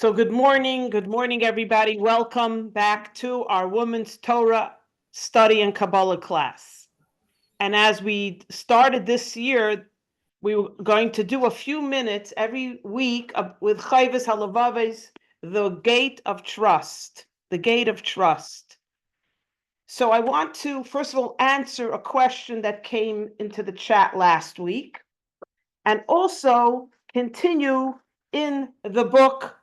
So good morning, everybody. Welcome back to our Women's Torah Study and Kabbalah class. And as we started this year, we were going to do a few minutes every week with Chayves Halavaves, the gate of trust, the gate of trust. So I want to, first of all, answer a question that came into the chat last week, and also continue in the book,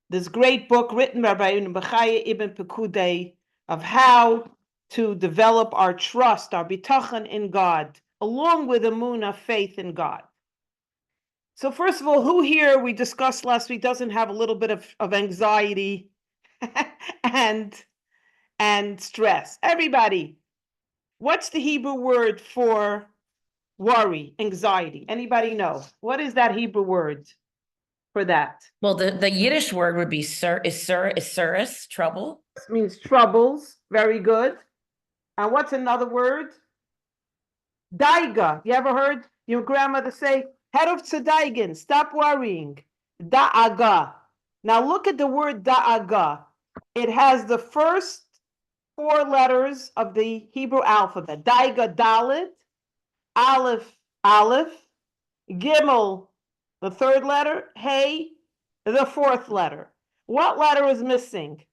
this great book written by Rabbeinu Bechaya Ibn Pekudei, of how to develop our trust, our bitachon in God, along with emunah, faith in God. So first of all, who here, we discussed last week, doesn't have a little bit of anxiety and stress? Everybody. What's the Hebrew word for worry, anxiety? Anybody know? What is that Hebrew word for that? Well, the Yiddish word would be surus, trouble. This means troubles. Very good. And what's another word? Daiga. You ever heard your grandmother say, head of tzedaigen, stop worrying? Da'aga. Now look at the word da'aga. It has the first four letters of the Hebrew alphabet. Daiga, Dalet, Aleph, Aleph, Gimel, the third letter, Hey, the fourth letter. What letter is missing?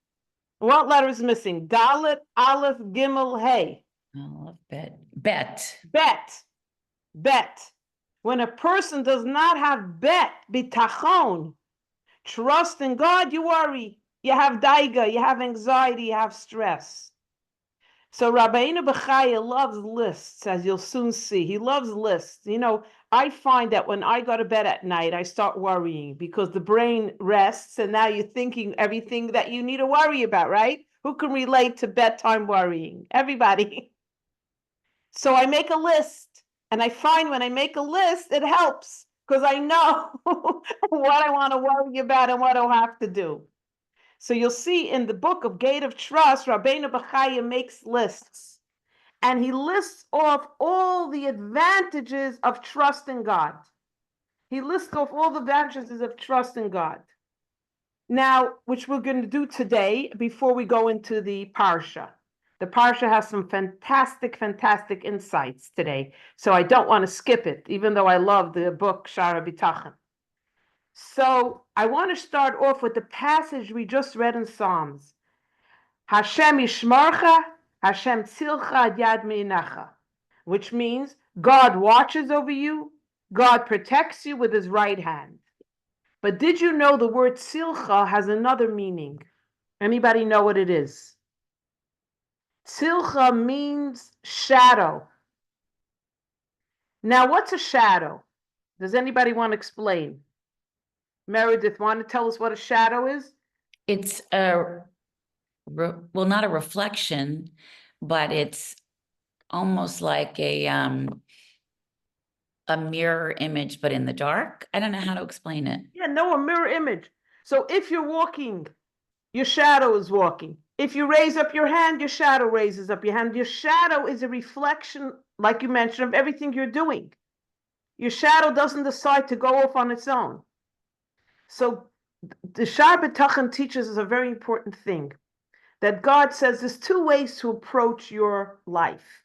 What letter is missing? Dalet, Aleph, Gimel, Hey. Oh, bet. When a person does not have bet, bitachon, trust in God, you worry. You have daiga, you have anxiety, you have stress. So Rabbeinu Bechaya loves lists, as you'll soon see. He loves lists. You know, I find that when I go to bed at night, I start worrying because the brain rests, and now you're thinking everything that you need to worry about, right? Who can relate to bedtime worrying? Everybody. So I make a list, and I find when I make a list, it helps because I know what I want to worry about and what I'll have to do. So you'll see in the book of Gate of Trust, Rabbeinu Bechaya makes lists, and he lists off all the advantages of trust in God. He lists off all the advantages of trust in God. Now, which we're going to do today before we go into the Parsha. The Parsha has some fantastic insights today, so I don't want to skip it, even though I love the book Shara B'Tachon. So I want to start off with the passage we just read in Psalms. Hashem Yishmarcha, Hashem Tzilcha Ad Yad Me'inacha, which means God watches over you, God protects you with his right hand. But did you know the word Tzilcha has another meaning? Anybody know what it is? Tzilcha means shadow. Now, what's a shadow? Does anybody want to explain? Meredith, want to tell us what a shadow is? It's not a reflection, but it's almost like a mirror image, but in the dark. I don't know how to explain it. Yeah, no, a mirror image. So if you're walking, your shadow is walking. If you raise up your hand, your shadow raises up your hand. Your shadow is a reflection, like you mentioned, of everything you're doing. Your shadow doesn't decide to go off on its own. So the Sha'ar B'Tachon teaches us a very important thing, that God says there's two ways to approach your life.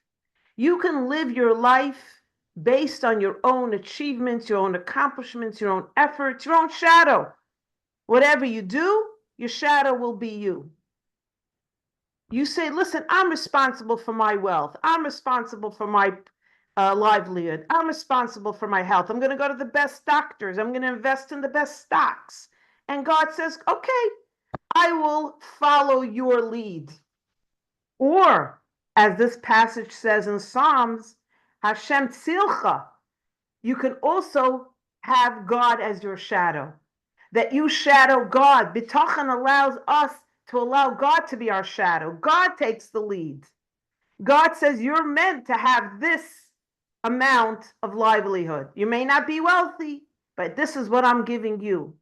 You can live your life based on your own achievements, your own accomplishments, your own efforts, your own shadow. Whatever you do, your shadow will be you. You say, listen, I'm responsible for my wealth. I'm responsible for my livelihood. I'm responsible for my health. I'm going to go to the best doctors. I'm going to invest in the best stocks. And God says, okay, I will follow your lead. Or, as this passage says in Psalms, Hashem Tzilcha, you can also have God as your shadow. That you shadow God. Bitachon allows us to allow God to be our shadow. God takes the lead. God says you're meant to have this amount of livelihood. You may not be wealthy, but this is what I'm giving you.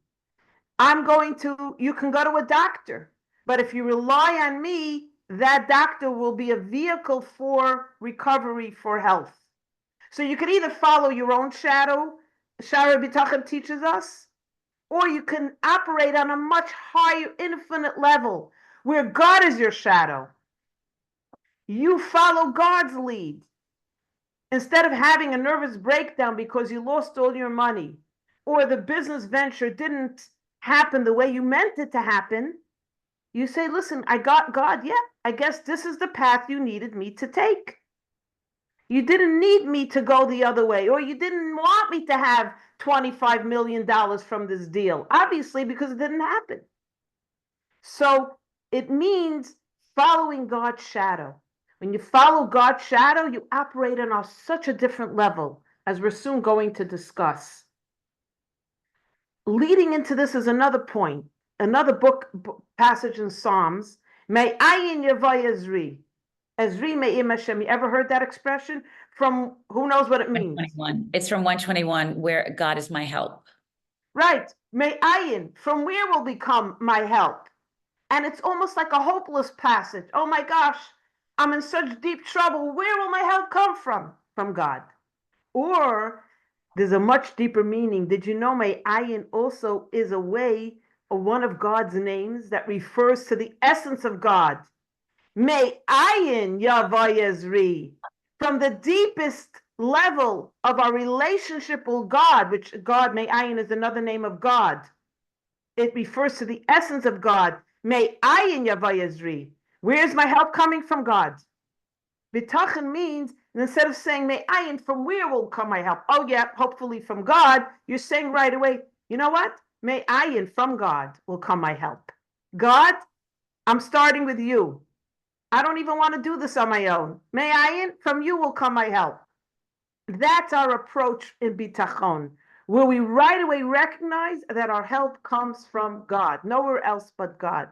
You can go to a doctor, but if you rely on me, that doctor will be a vehicle for recovery, for health. So you can either follow your own shadow, Sha'ar B'Tachon teaches us, or you can operate on a much higher, infinite level where God is your shadow. You follow God's lead. Instead of having a nervous breakdown because you lost all your money or the business venture didn't happen the way you meant it to happen, you say, listen, I got God. Yeah, I guess this is the path you needed me to take. You didn't need me to go the other way, or you didn't want me to have $25 million from this deal, obviously, because it didn't happen. So it means following God's shadow. When you follow God's shadow, you operate on such a different level, as we're soon going to discuss. Leading into this is another point, another book passage in Psalms. May ayin yavai Ezri. Ezri me'im Hashem. You ever heard that expression? From who knows what it means? 121. It's from 121, where God is my help. Right. May ayin. From where will become my help? And it's almost like a hopeless passage. Oh my gosh, I'm in such deep trouble. Where will my help come from? From God. Or there's a much deeper meaning. Did you know may ayin also is a way, or one of God's names that refers to the essence of God? May ayin yavai Ezri. From the deepest level of our relationship with God, which God, may ayin is another name of God. It refers to the essence of God. May ayin yavai Ezri. Where's my help coming from? God. Bitachon means, instead of saying may ayin, from where will come my help? Oh yeah, hopefully from God. You're saying right away, you know what? May ayin, from God will come my help. God, I'm starting with you. I don't even want to do this on my own. May ayin, from you will come my help. That's our approach in bitachon, where we right away recognize that our help comes from God, nowhere else but God.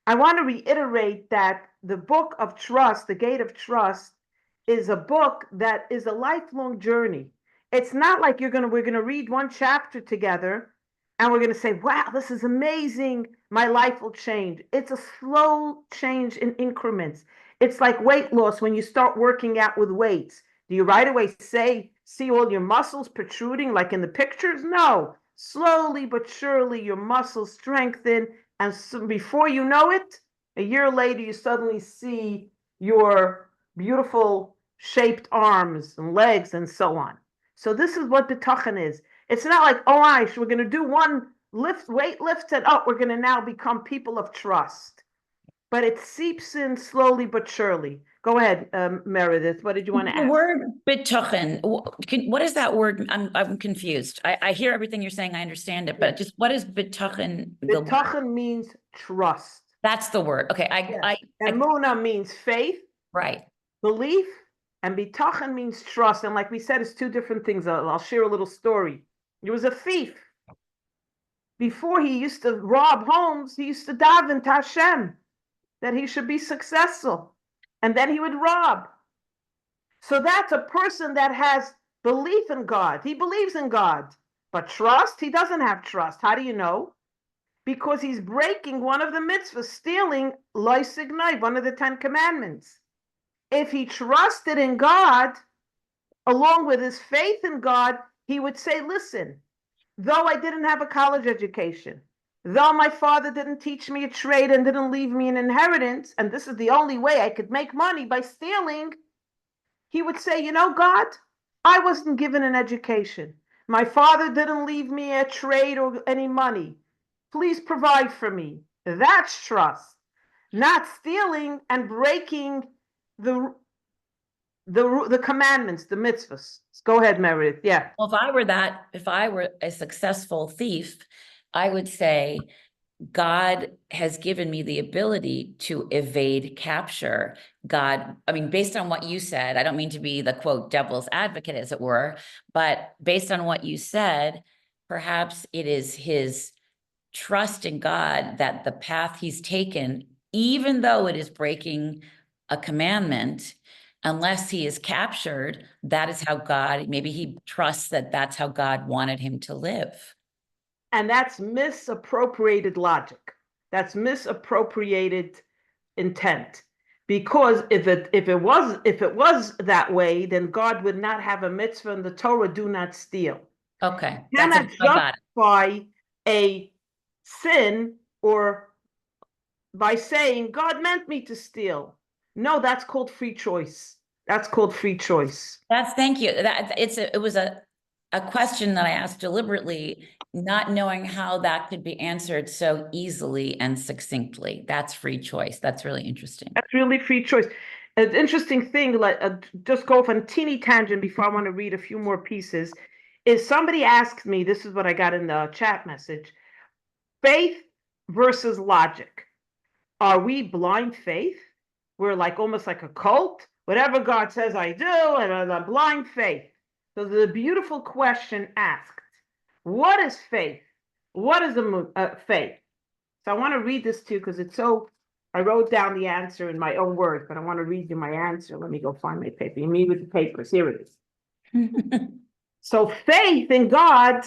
I want to reiterate that the book of trust, the gate of trust, is a book that is a lifelong journey. It's not like we're going to read one chapter together and we're going to say, wow, this is amazing. My life will change. It's a slow change in increments. It's like weight loss when you start working out with weights. Do you right away see all your muscles protruding like in the pictures? No. Slowly but surely your muscles strengthen. And so before you know it, a year later, you suddenly see your beautiful shaped arms and legs and so on. So this is what bitachon is. It's not like, oh, we're going to do one weight lift and we're going to now become people of trust. But it seeps in slowly but surely. Go ahead, Meredith. What did you want to ask? The word bitachon, what is that word? I'm confused. I hear everything you're saying. I understand it, but just what is bitachon? Bitachon means trust. That's the word. Okay. Emunah means faith. Right. Belief. And bitachon means trust. And like we said, it's two different things. I'll share a little story. There was a thief. Before he used to rob homes, he used to daven to Hashem that he should be successful. And then he would rob. So that's a person that has belief in God. He believes in God. But trust, he doesn't have trust. How do you know? Because he's breaking one of the mitzvahs, stealing lo signai, one of the 10 commandments. If he trusted in God, along with his faith in God, he would say, listen, though I didn't have a college education, though my father didn't teach me a trade and didn't leave me an inheritance, and this is the only way I could make money by stealing, he would say, you know, God, I wasn't given an education. My father didn't leave me a trade or any money. Please provide for me. That's trust. Not stealing and breaking the commandments, the mitzvahs. Go ahead, Meredith. Yeah. Well, if I were a successful thief, I would say, God has given me the ability to evade capture. God, I mean, based on what you said, I don't mean to be the quote devil's advocate, as it were, but based on what you said, perhaps it is his trust in God that the path he's taken, even though it is breaking a commandment, unless he is captured, that is how God, maybe he trusts that that's how God wanted him to live. And that's misappropriated logic. That's misappropriated intent. Because if it was that way, then God would not have a mitzvah in the Torah, do not steal. Okay. You cannot justify a sin or by saying, God meant me to steal. No, that's called free choice. That's called free choice. Thank you. It was a question that I asked deliberately, not knowing how that could be answered so easily and succinctly. That's free choice. That's really interesting. That's really free choice. An interesting thing, just go off on a teeny tangent before I want to read a few more pieces, is somebody asked me, this is what I got in the chat message, faith versus logic. Are we blind faith? We're like almost like a cult. Whatever God says I do, and a blind faith. So the beautiful question asked, what is faith? What is faith? So I want to read this to you because it's so, I wrote down the answer in my own words, but I want to read you my answer. Let me go find my paper. You mean with the papers. Here it is. So faith in God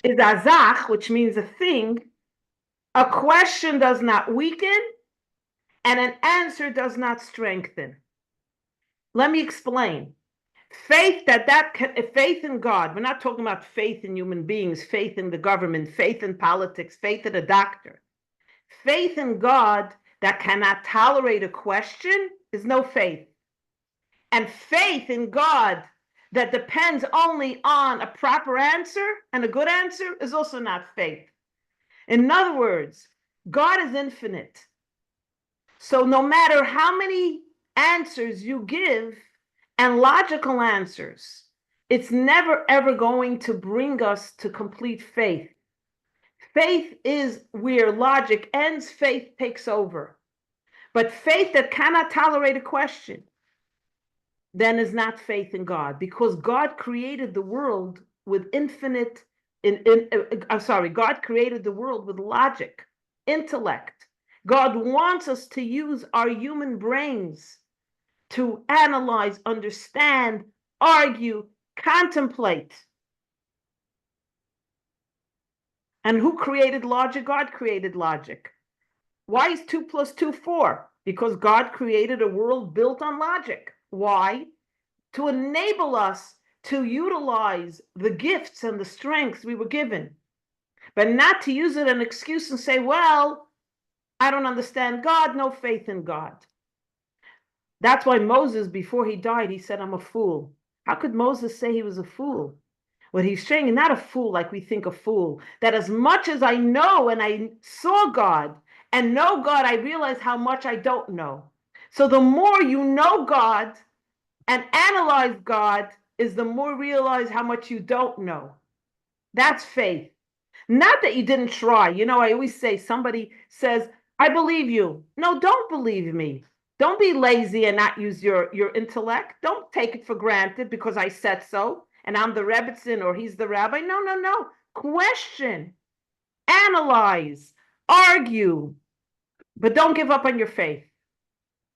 is azach, which means a thing. A question does not weaken, and an answer does not strengthen. Let me explain. Faith faith in God. We're not talking about faith in human beings, faith in the government, faith in politics, faith in a doctor. Faith in God that cannot tolerate a question is no faith. And faith in God that depends only on a proper answer and a good answer is also not faith. In other words, God is infinite. So no matter how many answers you give and logical answers, it's never ever going to bring us to complete faith. Faith is where logic ends, faith takes over. But faith that cannot tolerate a question, then is not faith in God, because God created the world with infinite, God created the world with logic, intellect. God wants us to use our human brains to analyze, understand, argue, contemplate. And who created logic? God created logic. Why is 2 + 2 4? Because God created a world built on logic. Why? To enable us to utilize the gifts and the strengths we were given, but not to use it as an excuse and say, well, I don't understand God, no faith in God. That's why Moses, before he died, he said, I'm a fool. How could Moses say he was a fool? What he's saying, not a fool like we think a fool, that as much as I know and I saw God and know God, I realize how much I don't know. So the more you know God and analyze God is the more realize how much you don't know. That's faith. Not that you didn't try. You know, I always say, somebody says, I believe you. No, don't believe me. Don't be lazy and not use your intellect. Don't take it for granted because I said so and I'm the Rebbitzin or he's the rabbi. No, no, no. Question, analyze, argue, but don't give up on your faith.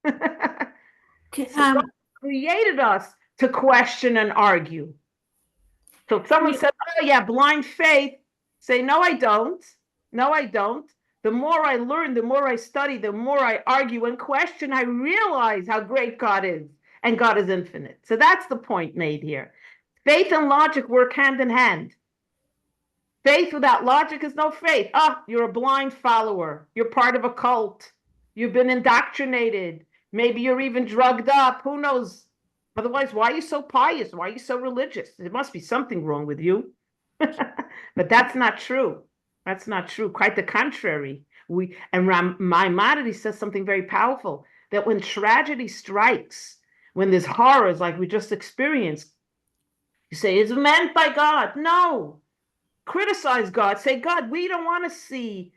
Okay, God created us to question and argue. So if someone says, oh yeah, blind faith, say, no, I don't. No, I don't. The more I learn, the more I study, the more I argue and question, I realize how great God is, and God is infinite. So that's the point made here. Faith and logic work hand in hand. Faith without logic is no faith. Oh, you're a blind follower. You're part of a cult. You've been indoctrinated. Maybe you're even drugged up. Who knows? Otherwise, why are you so pious? Why are you so religious? There must be something wrong with you. But that's not true. That's not true. Quite the contrary. Maimonides says something very powerful, that when tragedy strikes, when there's horrors like we just experienced, you say, it's meant by God. No. Criticize God. Say, God, we don't want to see,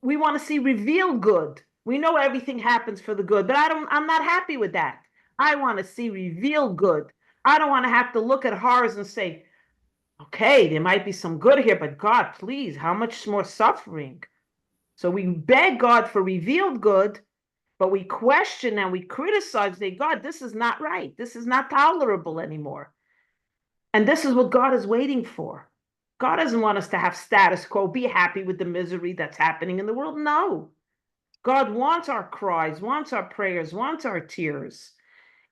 we want to see revealed good. We know everything happens for the good, but I'm not happy with that. I want to see revealed good. I don't want to have to look at horrors and say, okay, there might be some good here, but God, please, how much more suffering? So we beg God for revealed good, but we question and we criticize, say, God, this is not right. This is not tolerable anymore. And this is what God is waiting for. God doesn't want us to have status quo, be happy with the misery that's happening in the world. No. God wants our cries, wants our prayers, wants our tears.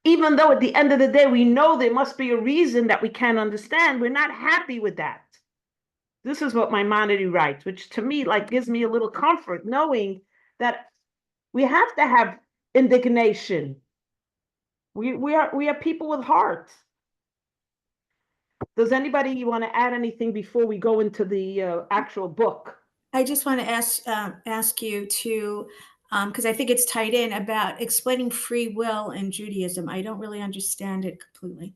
Even though at the end of the day, we know there must be a reason that we can't understand, we're not happy with that. This is what Maimonides writes, which to me like gives me a little comfort, knowing that we have to have indignation. We are people with hearts. Does anybody want to add anything before we go into the actual book? I just want to ask you to, because I think it's tied in, about explaining free will in Judaism. I don't really understand it completely.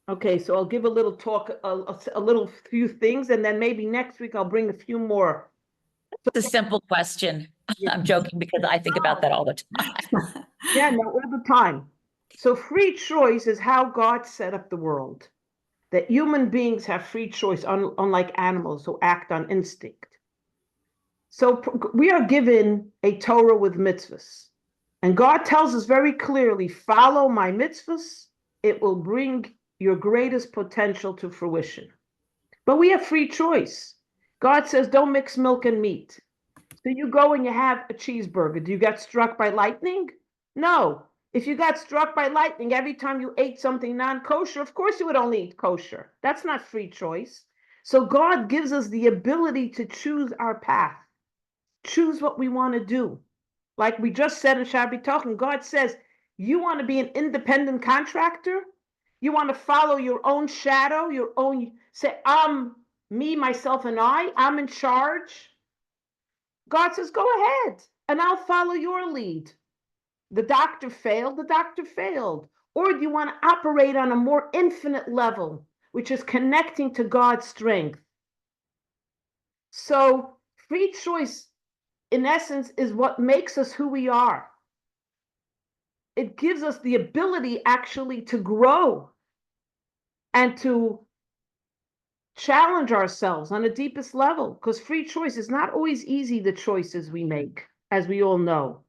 Okay, so I'll give a little talk, a little few things, and then maybe next week I'll bring a few more. It's a simple question. I'm joking because I think about that all the time. Yeah, no, all the time. So free choice is how God set up the world. That human beings have free choice, unlike animals who act on instinct. So we are given a Torah with mitzvahs. And God tells us very clearly, follow my mitzvahs, it will bring your greatest potential to fruition. But we have free choice. God says, don't mix milk and meat. So you go and you have a cheeseburger. Do you get struck by lightning? No. If you got struck by lightning every time you ate something non-kosher, of course you would only eat kosher. That's not free choice. So God gives us the ability to choose our path, choose what we want to do. Like we just said in Shabbat talking, God says, you want to be an independent contractor? You want to follow your own shadow, your own, say, I'm me, myself, and I'm in charge. God says, go ahead, and I'll follow your lead. The doctor failed, the doctor failed. Or do you want to operate on a more infinite level, which is connecting to God's strength? So free choice, in essence, is what makes us who we are. It gives us the ability actually to grow and to challenge ourselves on the deepest level, because free choice is not always easy, the choices we make, as we all know.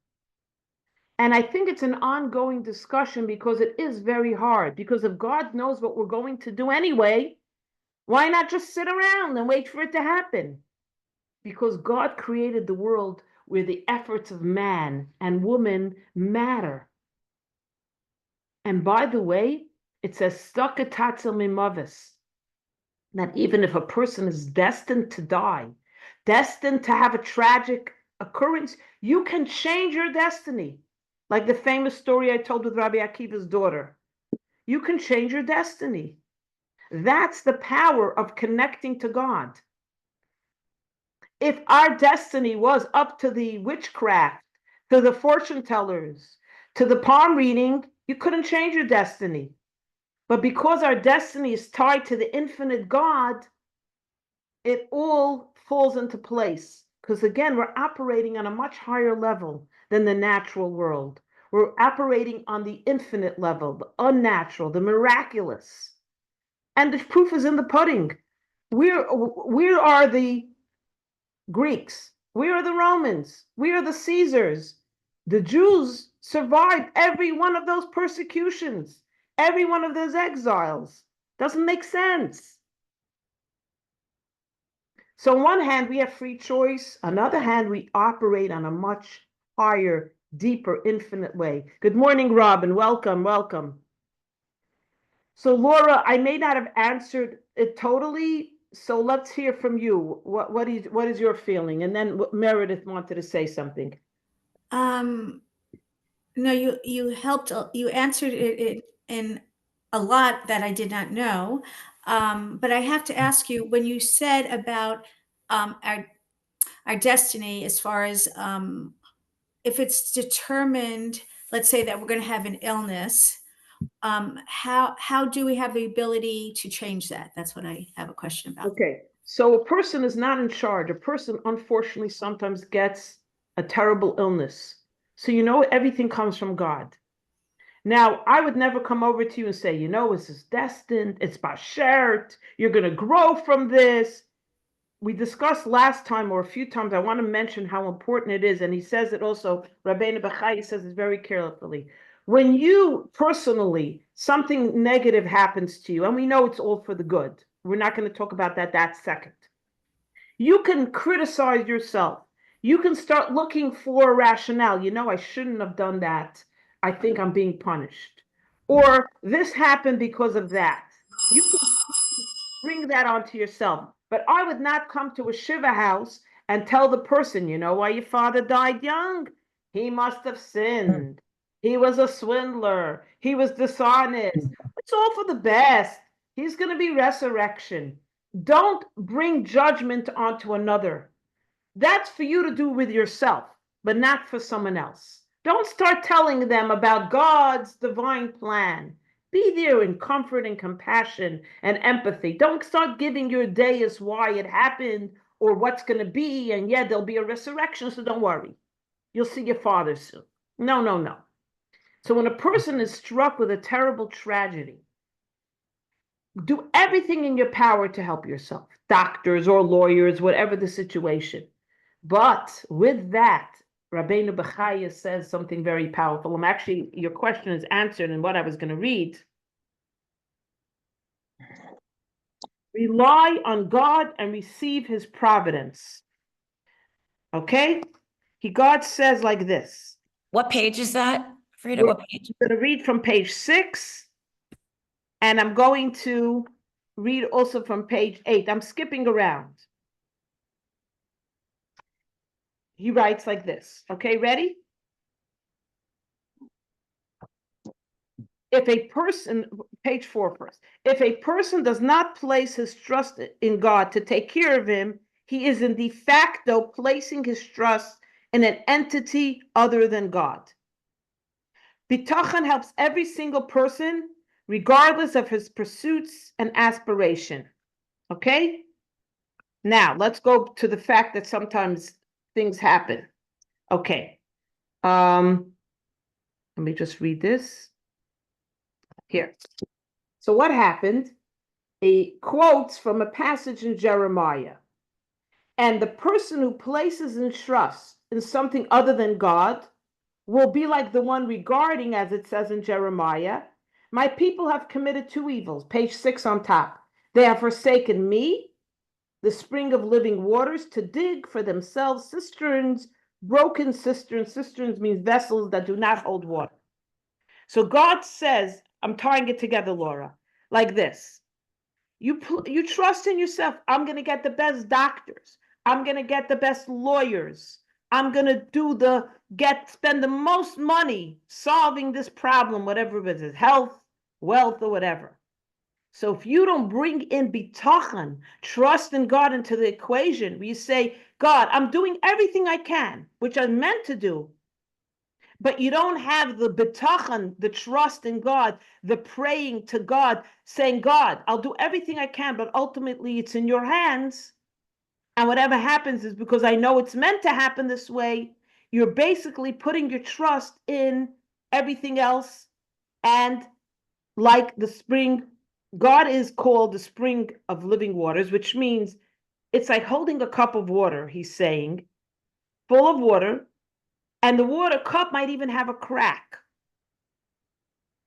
And I think it's an ongoing discussion because it is very hard. Because if God knows what we're going to do anyway, why not just sit around and wait for it to happen? Because God created the world where the efforts of man and woman matter. And by the way, it says, that even if a person is destined to die, destined to have a tragic occurrence, you can change your destiny. Like the famous story I told with Rabbi Akiva's daughter. You can change your destiny. That's the power of connecting to God. If our destiny was up to the witchcraft, to the fortune tellers, to the palm reading, you couldn't change your destiny. But because our destiny is tied to the infinite God, it all falls into place. Because again, we're operating on a much higher level than the natural world. We're operating on the infinite level, the unnatural, the miraculous. And the proof is in the pudding. Where are the Greeks? Where are the Romans? Where are the Caesars? The Jews survived every one of those persecutions, every one of those exiles. Doesn't make sense. So on one hand, we have free choice. On the other hand, we operate on a much higher, deeper, infinite way. Good morning, Robin. Welcome, welcome. So Laura, I may not have answered it totally, so let's hear from you. What is your feeling? And then Meredith wanted to say something. No, you helped. You answered it in a lot that I did not know. But I have to ask you, when you said about our destiny, as far as if it's determined, let's say that we're going to have an illness, how do we have the ability to change that? That's what I have a question about. Okay, so a person is not in charge. A person, unfortunately, sometimes gets a terrible illness. So everything comes from God. Now, I would never come over to you and say, this is destined, it's bashert, you're going to grow from this. We discussed last time, or a few times, I want to mention how important it is. And he says it also, Rabbeinu Bechai says it very carefully. When you personally, something negative happens to you, and we know it's all for the good. We're not going to talk about that second. You can criticize yourself. You can start looking for a rationale. I shouldn't have done that. I think I'm being punished. Or this happened because of that. You can bring that onto yourself. But I would not come to a shiva house and tell the person, you know why your father died young? He must have sinned. He was a swindler. He was dishonest. It's all for the best. He's going to be resurrection. Don't bring judgment onto another. That's for you to do with yourself, but not for someone else. Don't start telling them about God's divine plan. Be there in comfort and compassion and empathy. Don't start giving your day as why it happened or what's going to be, and yeah, there'll be a resurrection, so don't worry. You'll see your father soon. No, no, no. So when a person is struck with a terrible tragedy, do everything in your power to help yourself, doctors or lawyers, whatever the situation. But with that, Rabbeinu Bechaya says something very powerful. Actually, your question is answered in what I was going to read. Rely on God and receive his providence. Okay? God says like this. What page is that, Freida? What page? I'm going to read from page 6, and I'm going to read also from page 8. I'm skipping around. He writes like this. Okay, ready? If a person, page 4 first, if a person does not place his trust in God to take care of him, he is in de facto placing his trust in an entity other than God. Bitachon helps every single person, regardless of his pursuits and aspiration. Okay? Now, let's go to the fact that sometimes things happen. Okay. Let me just read this. Here. So what happened? A quotes from a passage in Jeremiah. And the person who places in trust in something other than God will be like the one regarding, as it says in Jeremiah, my people have committed 2 evils. Page 6 on top. They have forsaken me, the spring of living waters, to dig for themselves cisterns, broken cisterns. Cisterns means vessels that do not hold water. So God says, I'm tying it together, Laura, like this. You trust in yourself. I'm going to get the best doctors. I'm going to get the best lawyers. I'm going to spend the most money solving this problem, whatever it is, health, wealth, or whatever. So if you don't bring in bitachon, trust in God, into the equation, where you say, God, I'm doing everything I can, which I'm meant to do, but you don't have the bitachon, the trust in God, the praying to God, saying, God, I'll do everything I can, but ultimately it's in your hands. And whatever happens is because I know it's meant to happen this way. You're basically putting your trust in everything else. And like the spring, God is called the spring of living waters, which means it's like holding a cup of water, he's saying, full of water. And the water cup might even have a crack.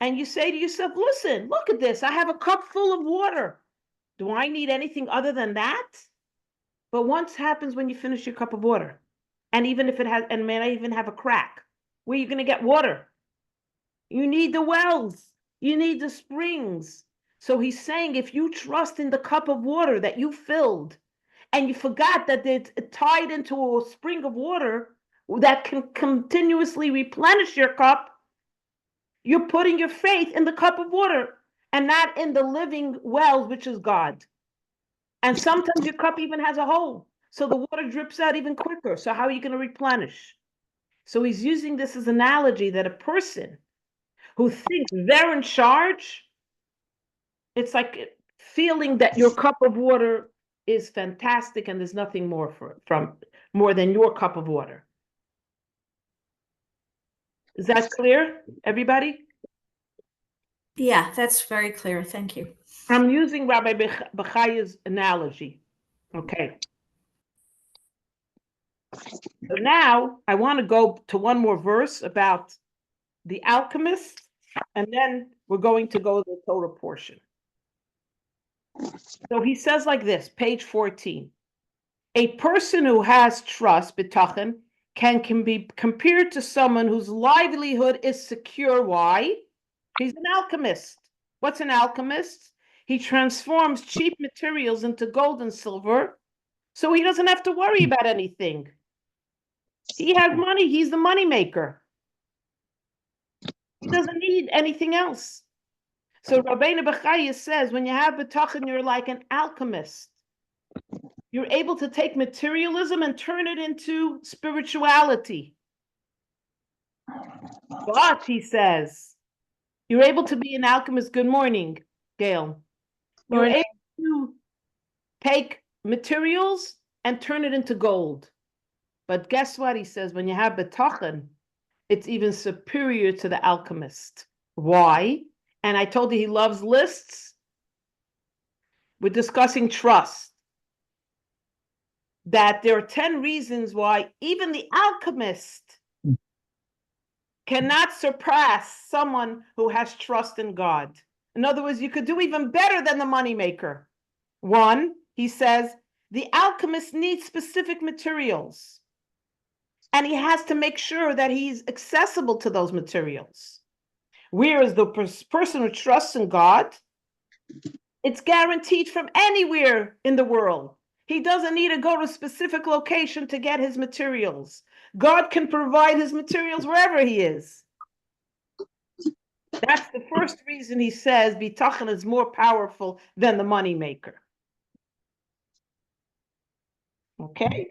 And you say to yourself, listen, look at this. I have a cup full of water. Do I need anything other than that? But what happens when you finish your cup of water? And even if it has, and may not even have a crack, where are you going to get water? You need the wells. You need the springs. So he's saying, if you trust in the cup of water that you filled, and you forgot that it's tied into a spring of water that can continuously replenish your cup, you're putting your faith in the cup of water and not in the living wells, which is God. And sometimes your cup even has a hole, so the water drips out even quicker. So how are you going to replenish? So he's using this as an analogy that a person who thinks they're in charge, it's like feeling that your cup of water is fantastic and there's nothing more from more than your cup of water. Is that clear, everybody? Yeah, that's very clear. Thank you. I'm using Rabbi Bechaya's analogy. Okay. So now I want to go to one more verse about the alchemist, and then we're going to go to the Torah portion. So he says like this, page 14. A person who has trust, bitachon, can be compared to someone whose livelihood is secure. Why? He's an alchemist. What's an alchemist? He transforms cheap materials into gold and silver, so he doesn't have to worry about anything. He has money. He's the money maker. He doesn't need anything else. So Rabbeinu Bechaya says, when you have bitachon, you're like an alchemist. You're able to take materialism and turn it into spirituality. But, he says, you're able to be an alchemist. Good morning, Gail. You're able to take materials and turn it into gold. But guess what? He says, when you have bitachon, it's even superior to the alchemist. Why? And I told you he loves lists. We're discussing trust. That there are 10 reasons why even the alchemist cannot surpass someone who has trust in God. In other words, you could do even better than the moneymaker. One, he says, the alchemist needs specific materials. And he has to make sure that he's accessible to those materials. Whereas the person who trusts in God, it's guaranteed from anywhere in the world. He doesn't need to go to a specific location to get his materials. God can provide his materials wherever he is. That's the first reason he says bitachon is more powerful than the moneymaker. Okay?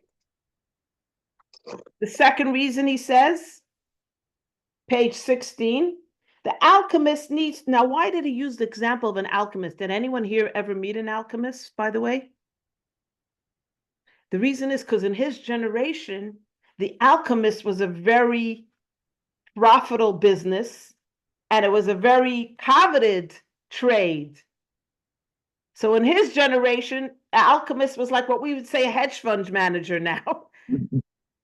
The second reason he says, page 16, the alchemist needs, now why did he use the example of an alchemist? Did anyone here ever meet an alchemist, by the way? The reason is because in his generation, the alchemist was a very profitable business, and it was a very coveted trade. So in his generation, an alchemist was like what we would say a hedge fund manager now.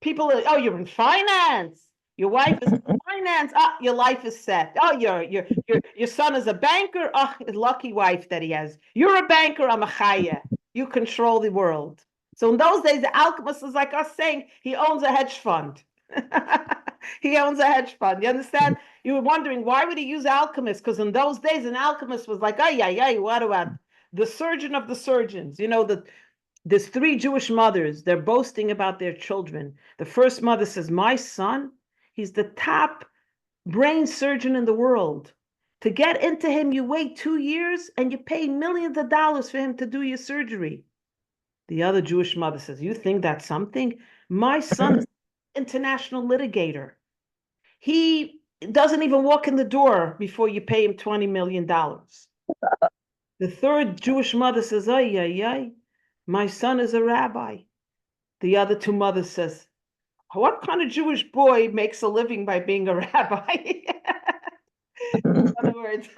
People are, oh, you're in finance. Your wife is in finance. Oh, your life is set. Oh, your son is a banker. Oh, lucky wife that he has. You're a banker. I'm a chaya. You control the world. So in those days, the alchemist was like us saying he owns a hedge fund. He owns a hedge fund. You understand? You were wondering, why would he use alchemist? Because in those days, an alchemist was like, what about the surgeon of the surgeons? You know, there's 3 Jewish mothers. They're boasting about their children. The first mother says, my son, he's the top brain surgeon in the world. To get into him, you wait 2 years and you pay millions of dollars for him to do your surgery. The other Jewish mother says, you think that's something? My son is an international litigator. He doesn't even walk in the door before you pay him $20 million. The third Jewish mother says, my son is a rabbi. The other 2 mothers says, what kind of Jewish boy makes a living by being a rabbi? In other words,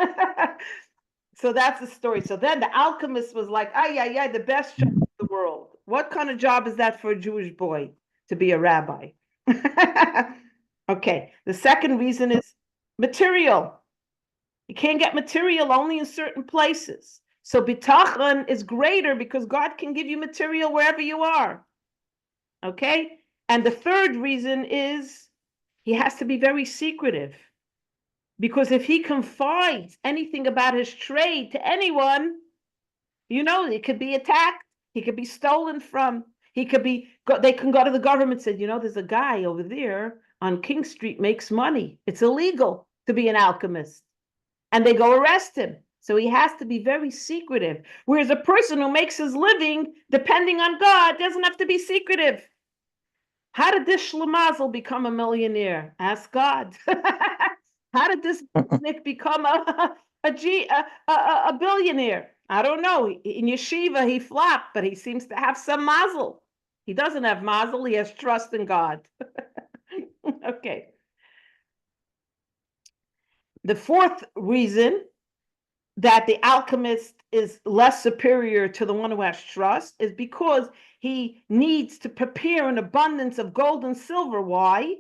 so that's the story. So then the alchemist was like, the best job in the world. What kind of job is that for a Jewish boy to be a rabbi? Okay, the second reason is material. You can't get material only in certain places. So bitachon is greater because God can give you material wherever you are. Okay? And the third reason is he has to be very secretive. Because if he confides anything about his trade to anyone, you know, it could be attacked. He could be stolen from. He could be, they can go to the government and say, you know, there's a guy over there on King Street makes money. It's illegal to be an alchemist. And they go arrest him. So he has to be very secretive. Whereas a person who makes his living depending on God doesn't have to be secretive. How did this Schlemazel become a millionaire? Ask God. How did this Nick become a billionaire? I don't know. In yeshiva, he flopped, but he seems to have some mazel. He doesn't have mazel. He has trust in God. Okay. The fourth reason that the alchemist is less superior to the one who has trust is because he needs to prepare an abundance of gold and silver. Why?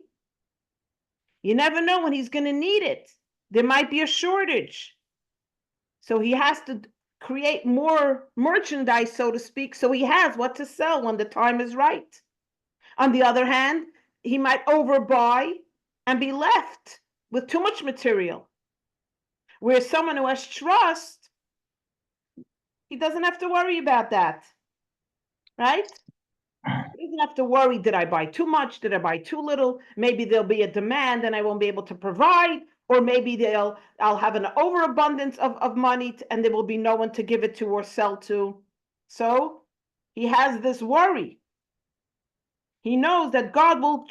You never know when he's going to need it. There might be a shortage. So he has to create more merchandise, so to speak, so he has what to sell when the time is right. On the other hand, he might overbuy and be left with too much material. Whereas someone who has trust, He doesn't have to worry about that, right? He doesn't have to worry, did I buy too much? Did I buy too little? Maybe there'll be a demand and I won't be able to provide, or maybe I'll have an overabundance of money and there will be no one to give it to or sell to. So he has this worry. He knows that God will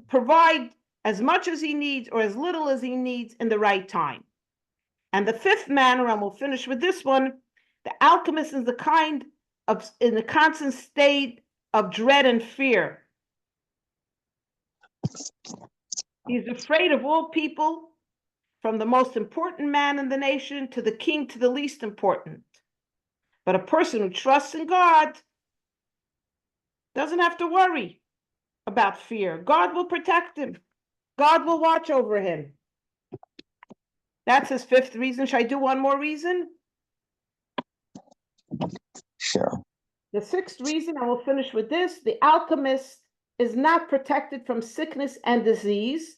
provide as much as he needs or as little as he needs in the right time. And the fifth manner, and we'll finish with this one, the alchemist is in the constant state of dread and fear. He's afraid of all people, from the most important man in the nation to the king to the least important. But a person who trusts in God doesn't have to worry about fear. God will protect him. God will watch over him. That's his fifth reason. Should I do one more reason? Sure. The sixth reason, I will finish with this, the alchemist is not protected from sickness and disease,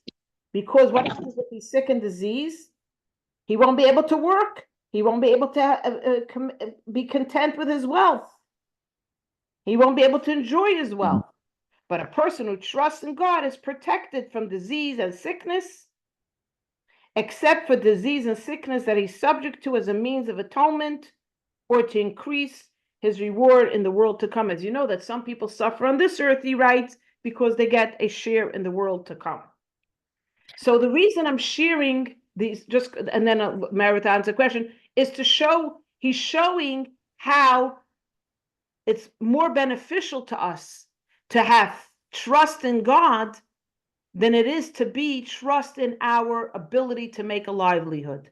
because what happens if he's sick and diseased? He won't be able to work. He won't be able to be content with his wealth. He won't be able to enjoy his wealth. But a person who trusts in God is protected from disease and sickness, except for disease and sickness that he's subject to as a means of atonement or to increase his reward in the world to come. As you know, that some people suffer on this earth, he writes, because they get a share in the world to come. So the reason I'm sharing these, and then Meredith answer the question, is to show, he's showing how it's more beneficial to us to have trust in God than it is to be trust in our ability to make a livelihood.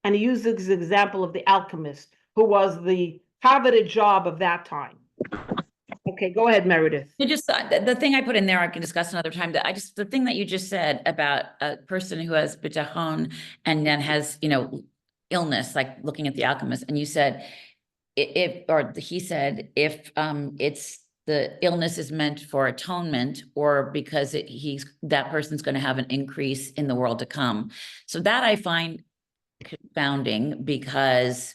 And he uses the example of the alchemist, who was the coveted job of that time. Okay, go ahead, Meredith. Just the thing I put in there, I can discuss another time. The thing that you just said about a person who has bitachon and then has, illness, like looking at the alchemist, and you said, he said, if it's the illness is meant for atonement, or because that person's going to have an increase in the world to come. So that I find confounding, because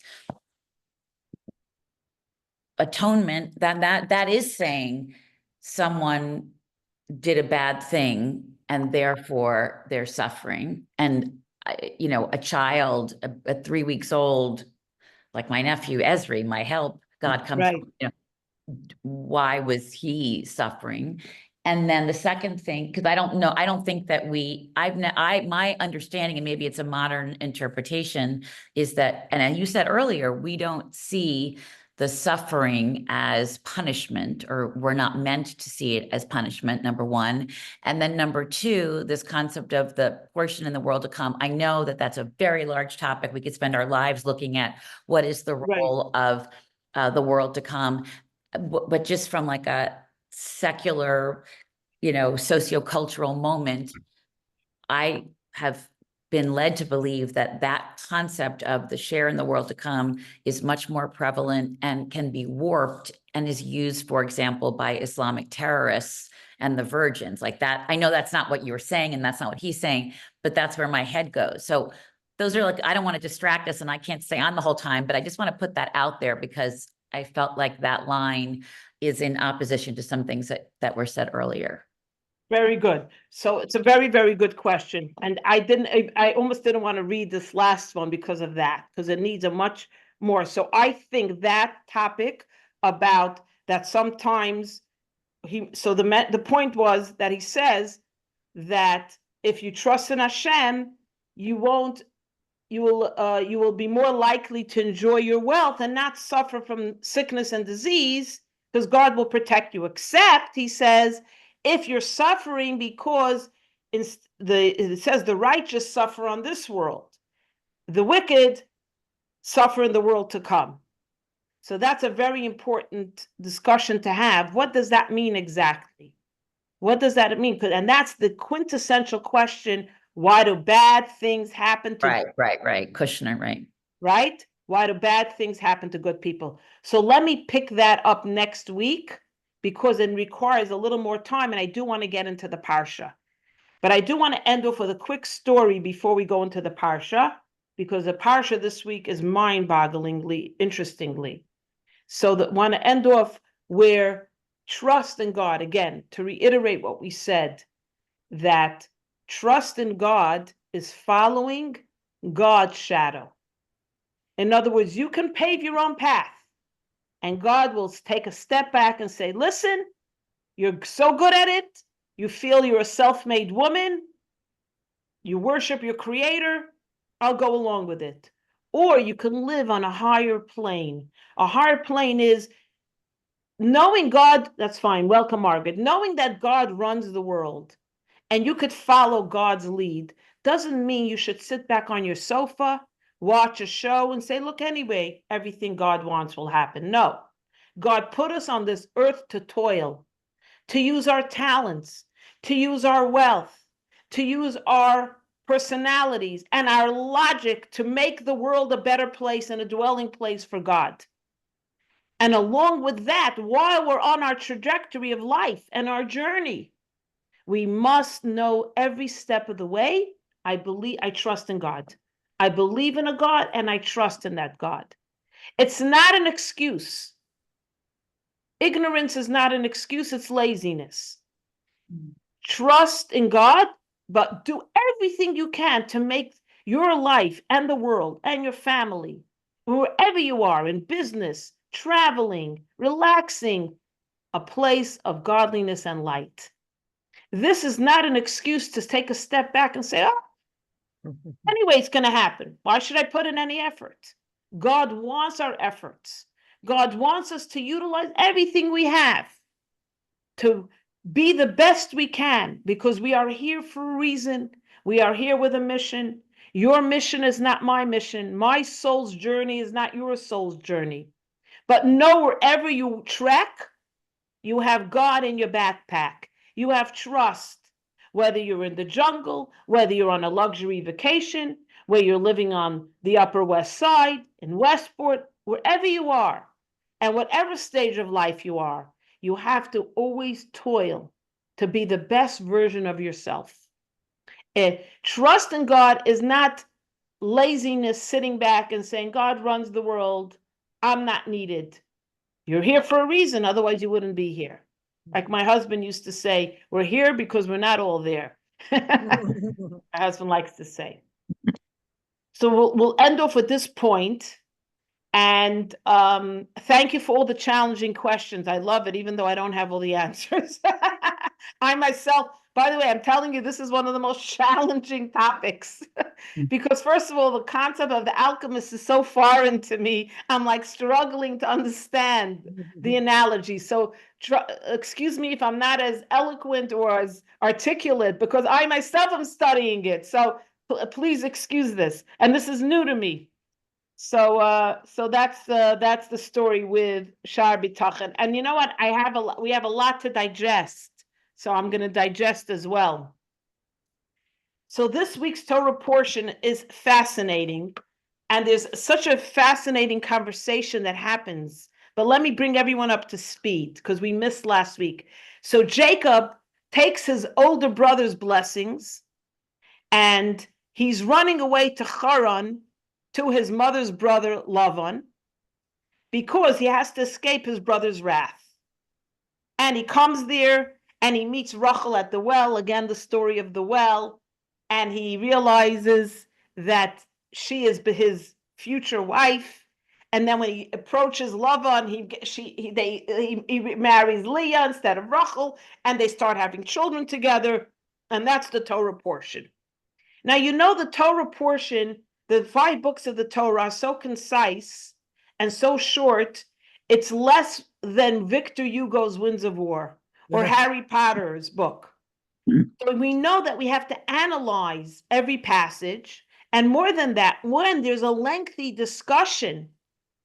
atonement, that is saying someone did a bad thing and therefore they're suffering. And a child, at 3 weeks old, like my nephew Esri, my help, God comes, right. Why was he suffering? And then the second thing, because I don't think that my understanding, and maybe it's a modern interpretation, is that, and you said earlier, we don't see the suffering as punishment, or we're not meant to see it as punishment, number one. And then number two, this concept of the portion in the world to come. I know that that's a very large topic. We could spend our lives looking at what is the role of the world to come. But just from like a secular, sociocultural moment, I have been led to believe that concept of the share in the world to come is much more prevalent and can be warped, and is used, for example, by Islamic terrorists and the virgins like that. I know that's not what you were saying, and that's not what he's saying, but that's where my head goes. So those are I don't want to distract us, and I can't stay on the whole time, but I just want to put that out there, because I felt like that line is in opposition to some things that were said earlier. Very good. So it's a very, very good question. And I almost didn't want to read this last one because of that, because it needs a much more. So I think that topic about that sometimes the point was that he says that if you trust in Hashem, you will be more likely to enjoy your wealth and not suffer from sickness and disease, because God will protect you. Except, he says, if you're suffering because it says the righteous suffer on this world, the wicked suffer in the world to come. So that's a very important discussion to have. What does that mean exactly? What does that mean? And that's the quintessential question. Why do bad things happen to Right. Kushner, right. Right? Why do bad things happen to good people? So let me pick that up next week, because it requires a little more time, and I do want to get into the Parsha. But I do want to end off with a quick story before we go into the Parsha. because the parsha this week is mind-bogglingly, interestingly. So that want to end off where trust in God, again, to reiterate what we said, that trust in God is following God's shadow. In other words, you can pave your own path, and God will take a step back and say, listen, you're so good at it. You feel you're a self-made woman. You worship your creator. I'll go along with it. Or you can live on a higher plane. A higher plane is knowing God, that's fine. Welcome, Margaret. Knowing that God runs the world and you could follow God's lead doesn't mean you should sit back on your sofa, watch a show, and say, look, anyway, everything God wants will happen. No. God put us on this earth to toil, to use our talents, to use our wealth, to use our personalities and our logic to make the world a better place and a dwelling place for God. And along with that, while we're on our trajectory of life and our journey, we must know every step of the way, I trust in God. I believe in a God and I trust in that God. It's not an excuse. Ignorance is not an excuse, it's laziness. Trust in God, but do everything you can to make your life and the world and your family, wherever you are, in business, traveling, relaxing, a place of godliness and light. This is not an excuse to take a step back and say, oh, anyway, it's going to happen. Why should I put in any effort? God wants our efforts. God wants us to utilize everything we have to be the best we can, because we are here for a reason. We are here with a mission. Your mission is not my mission. My soul's journey is not your soul's journey. But know wherever you trek, you have God in your backpack. You have trust, whether you're in the jungle, whether you're on a luxury vacation, where you're living on the Upper West Side, in Westport, wherever you are, and whatever stage of life you are, you have to always toil to be the best version of yourself. Trust in God is not laziness, sitting back and saying, God runs the world, I'm not needed. You're here for a reason, otherwise you wouldn't be here. Like my husband used to say, we're here because we're not all there. My husband likes to say. So we'll end off with this point. And thank you for all the challenging questions. I love it, even though I don't have all the answers. I myself, by the way, I'm telling you, this is one of the most challenging topics. Because first of all, the concept of the alchemist is so foreign to me. I'm like struggling to understand the analogy. So excuse me if I'm not as eloquent or as articulate, because I myself am studying it. So please excuse this. And this is new to me. So that's the story with Shar B'Tachan. And you know what? We have a lot to digest. So I'm going to digest as well. So this week's Torah portion is fascinating. And there's such a fascinating conversation that happens. But let me bring everyone up to speed because we missed last week. So Jacob takes his older brother's blessings and he's running away to Haran, to his mother's brother Lavan, because he has to escape his brother's wrath. And he comes there and he meets Rachel at the well, again the story of the well, and he realizes that she is his future wife. And then when he approaches Lavan, he marries Leah instead of Rachel, and they start having children together, and that's the Torah portion. Now, you know, the Torah portion, the 5 books of the Torah are so concise and so short, it's less than Victor Hugo's Winds of War or Harry Potter's book. So we know that we have to analyze every passage. And more than that, when there's a lengthy discussion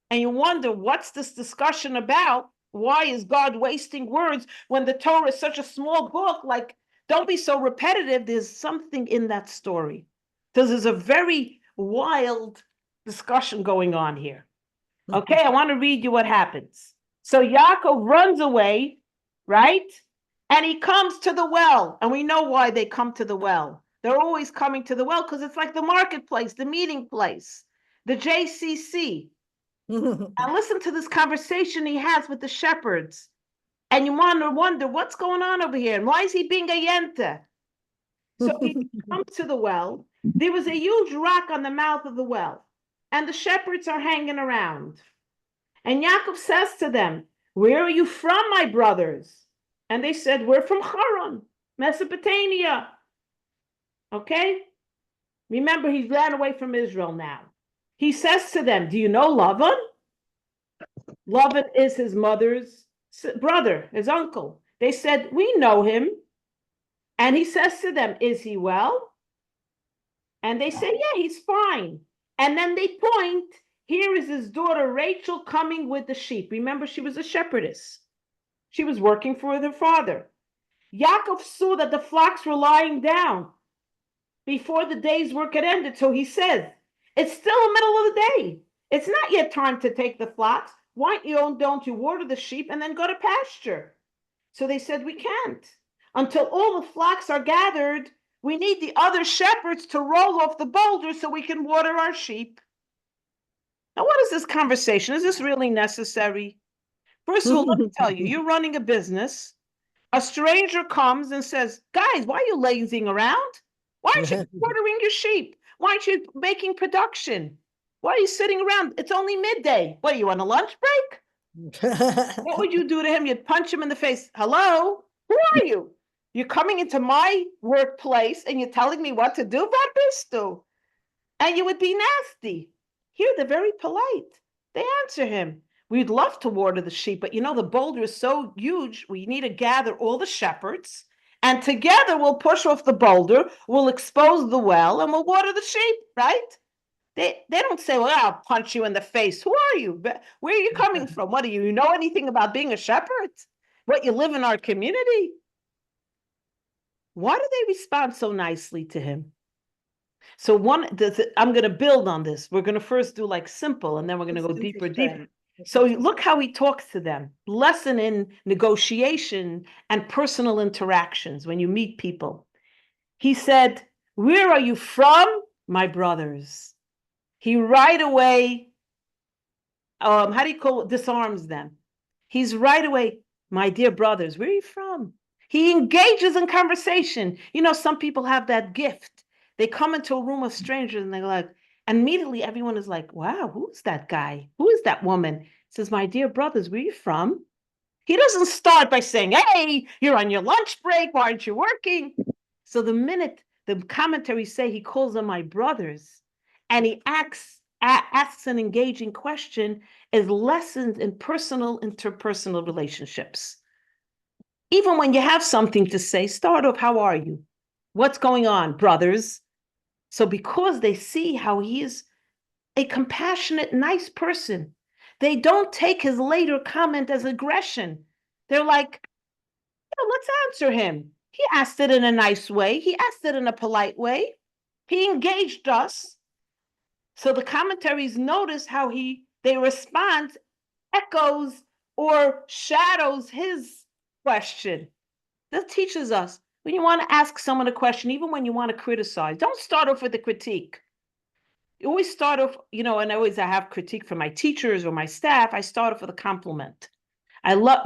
and you wonder, what's this discussion about? Why is God wasting words when the Torah is such a small book? Like, don't be so repetitive. There's something in that story. Because there's a very wild discussion going on here. Okay, I want to read you what happens. So Yaakov runs away, right? And he comes to the well. And we know why they come to the well. They're always coming to the well because it's like the marketplace, the meeting place, the JCC. And listen to this conversation he has with the shepherds. And you want to wonder what's going on over here and why is he being a yente? So he comes to the well. There was a huge rock on the mouth of the well, and the shepherds are hanging around. And Yaakov says to them, "Where are you from, my brothers?" And they said, "We're from Haran, Mesopotamia." Okay? Remember, he ran away from Israel now. He says to them, "Do you know Lavan?" Lavan is his mother's brother, his uncle. They said, "We know him." And he says to them, "Is he well?" And they say, "Yeah, he's fine." And then they point, here is his daughter Rachel coming with the sheep. Remember, she was a shepherdess. She was working for their father. Yaakov saw that the flocks were lying down before the day's work had ended. So he says, "It's still the middle of the day. It's not yet time to take the flocks. Why don't you water the sheep and then go to pasture?" So they said, "We can't. Until all the flocks are gathered, we need the other shepherds to roll off the boulder so we can water our sheep." Now, what is this conversation? Is this really necessary? First of all, let me tell you, you're running a business. A stranger comes and says, "Guys, why are you lazing around? Why aren't you watering your sheep? Why aren't you making production? Why are you sitting around? It's only midday. What, are you on a lunch break?" What would you do to him? You'd punch him in the face. "Hello? Who are you? You're coming into my workplace and you're telling me what to do? What bist du?" And you would be nasty. Here, they're very polite. They answer him, "We'd love to water the sheep, but the boulder is so huge, we need to gather all the shepherds, and together we'll push off the boulder, we'll expose the well, and we'll water the sheep," right? They don't say, "Well, I'll punch you in the face. Who are you? Where are you coming from? What do you know anything about being a shepherd? What, you live in our community?" Why do they respond so nicely to him? So I'm going to build on this. We're going to first do like simple, and then we're going to go deeper. So look how he talks to them. Lesson in negotiation and personal interactions when you meet people. He said, "Where are you from, my brothers?" He right away, how do you call it? Disarms them. He's right away, "My dear brothers, where are you from?" He engages in conversation. Some people have that gift. They come into a room of strangers and they're like, and immediately everyone is like, "Wow, who's that guy? Who is that woman?" He says, "My dear brothers, where are you from?" He doesn't start by saying, "Hey, you're on your lunch break. Why aren't you working?" So the minute the commentaries say he calls them my brothers, and he asks an engaging question, is lessons in interpersonal relationships. Even when you have something to say, start off, "How are you? What's going on, brothers?" So because they see how he is a compassionate, nice person, they don't take his later comment as aggression. They're like, "Let's answer him. He asked it in a nice way. He asked it in a polite way. He engaged us." So the commentaries notice how their response echoes or shadows his question. That teaches us when you want to ask someone a question, even when you want to criticize, don't start off with a critique. You always start off, and I have critique from my teachers or my staff. I start off with a compliment. I love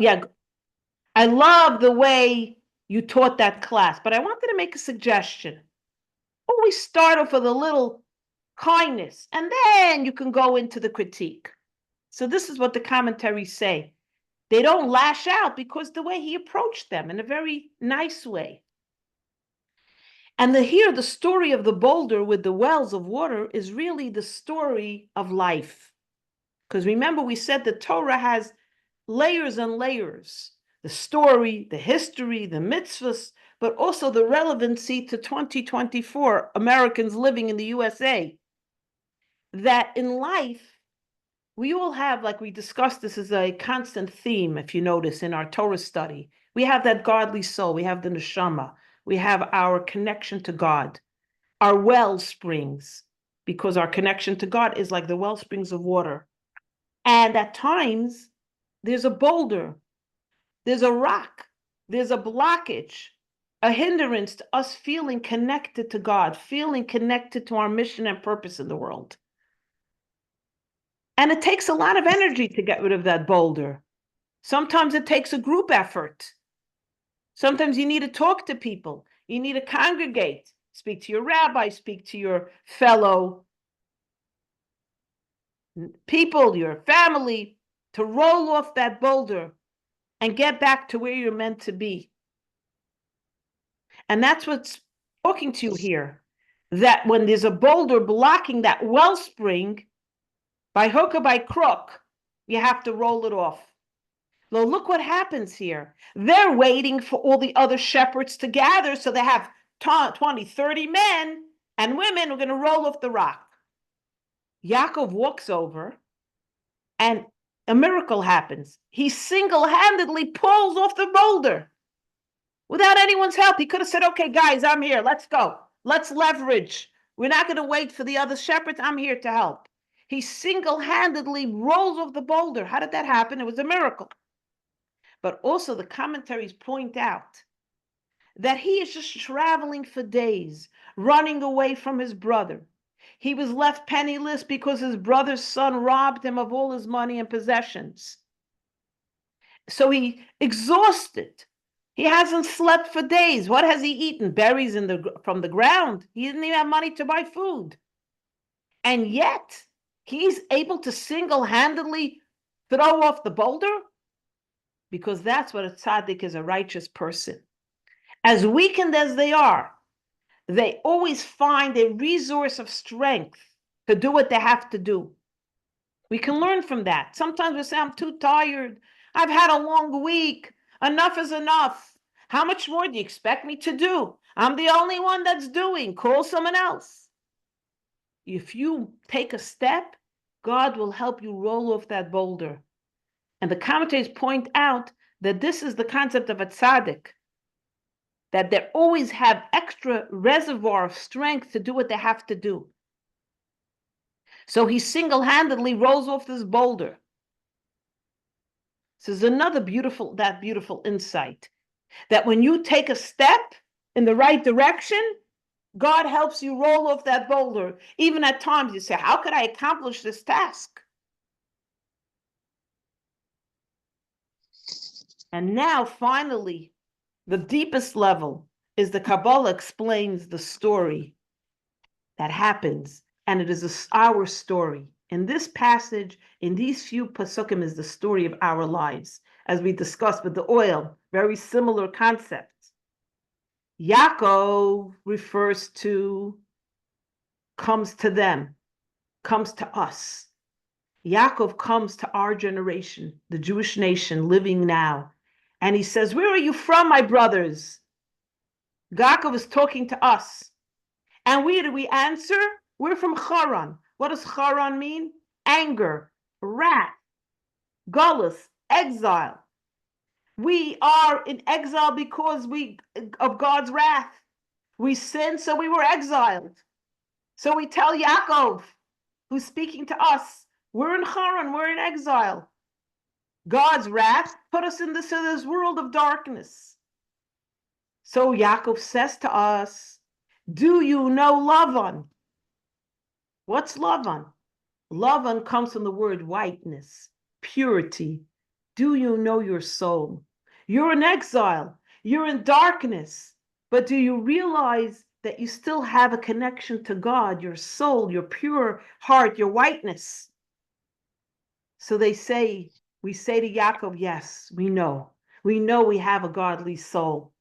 the way you taught that class, but I wanted to make a suggestion. Always start off with a little kindness, and then you can go into the critique. So this is what the commentaries say. They don't lash out because the way he approached them in a very nice way. And here, the story of the boulder with the wells of water is really the story of life. Because remember, we said the Torah has layers and layers. The story, the history, the mitzvahs, but also the relevancy to 2024 Americans living in the USA. That in life, we all have, like we discussed, this is a constant theme, if you notice, in our Torah study. We have that godly soul. We have the neshama. We have our connection to God, our well springs, because our connection to God is like the well springs of water. And at times, there's a boulder, there's a rock, there's a blockage. a hindrance to us feeling connected to God, feeling connected to our mission and purpose in the world. And it takes a lot of energy to get rid of that boulder. Sometimes it takes a group effort. Sometimes you need to talk to people. You need to congregate, speak to your rabbi, speak to your fellow people, your family, to roll off that boulder and get back to where you're meant to be. And that's what's talking to you here, that when there's a boulder blocking that wellspring, by hook or by crook, you have to roll it off. Well, look what happens here. They're waiting for all the other shepherds to gather, so they have 20, 30 men and women who are going to roll off the rock. Yaakov walks over, and a miracle happens. He single-handedly pulls off the boulder without anyone's help. He could have said, okay, guys, I'm here. Let's go. Let's leverage. We're not going to wait for the other shepherds. I'm here to help. He single-handedly rolls off the boulder. How did that happen? It was a miracle. But also the commentaries point out that he is just traveling for days, running away from his brother. He was left penniless because his brother's son robbed him of all his money and possessions. So he exhausted. He hasn't slept for days. What has he eaten? Berries from the ground. He didn't even have money to buy food. And yet, he's able to single-handedly throw off the boulder, because that's what a tzaddik is, a righteous person. As weakened as they are, they always find a resource of strength to do what they have to do. We can learn from that. Sometimes we say, I'm too tired. I've had a long week. Enough is enough. How much more do you expect me to do? I'm the only one that's doing. Call someone else. If you take a step, God will help you roll off that boulder. And the commentators point out that this is the concept of a tzaddik, that they always have extra reservoir of strength to do what they have to do. So he single-handedly rolls off this boulder. This is another beautiful insight, that when you take a step in the right direction, God helps you roll off that boulder. Even at times you say, how could I accomplish this task? And now, finally, the deepest level is the Kabbalah explains the story that happens, and it is our story. In this passage, in these few pasukim, is the story of our lives, as we discussed with the oil, very similar concepts. Yaakov refers to, comes to them, comes to us. Yaakov comes to our generation, the Jewish nation living now. And he says, where are you from, my brothers? Yaakov is talking to us. And where do we answer? We're from Haran. What does Haran mean? Anger, wrath, galus, exile. We are in exile because of God's wrath. We sinned, so we were exiled. So we tell Yaakov, who's speaking to us, we're in Haran, we're in exile. God's wrath put us in this world of darkness. So Yaakov says to us, do you know Lavan? What's Lavan? Lavan comes from the word whiteness, purity. Do you know your soul? You're in exile. You're in darkness. But do you realize that you still have a connection to God, your soul, your pure heart, your whiteness? So we say to Yaakov, yes, we know. We know we have a godly soul.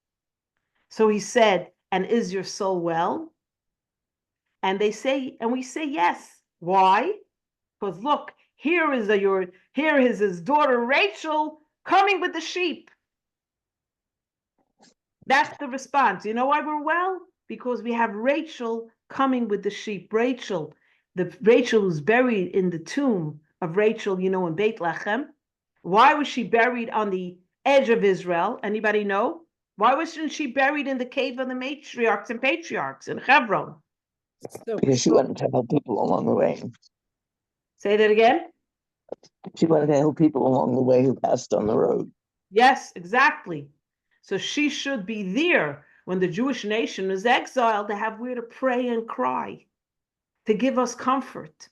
So he said, and is your soul well? And we say, yes. Why? Because look, here is his daughter Rachel coming with the sheep. That's the response. You know why we're well? Because we have Rachel coming with the sheep. Rachel who's buried in the tomb of Rachel, in Beit Lechem. Why was she buried on the edge of Israel? Anybody know? Why wasn't she buried in the cave of the matriarchs and patriarchs in Hebron? Because she wanted to help people along the way. Say that again? She wanted to help people along the way who passed on the road. Yes, exactly. So she should be there when the Jewish nation was exiled, to have where to pray and cry, to give us comfort.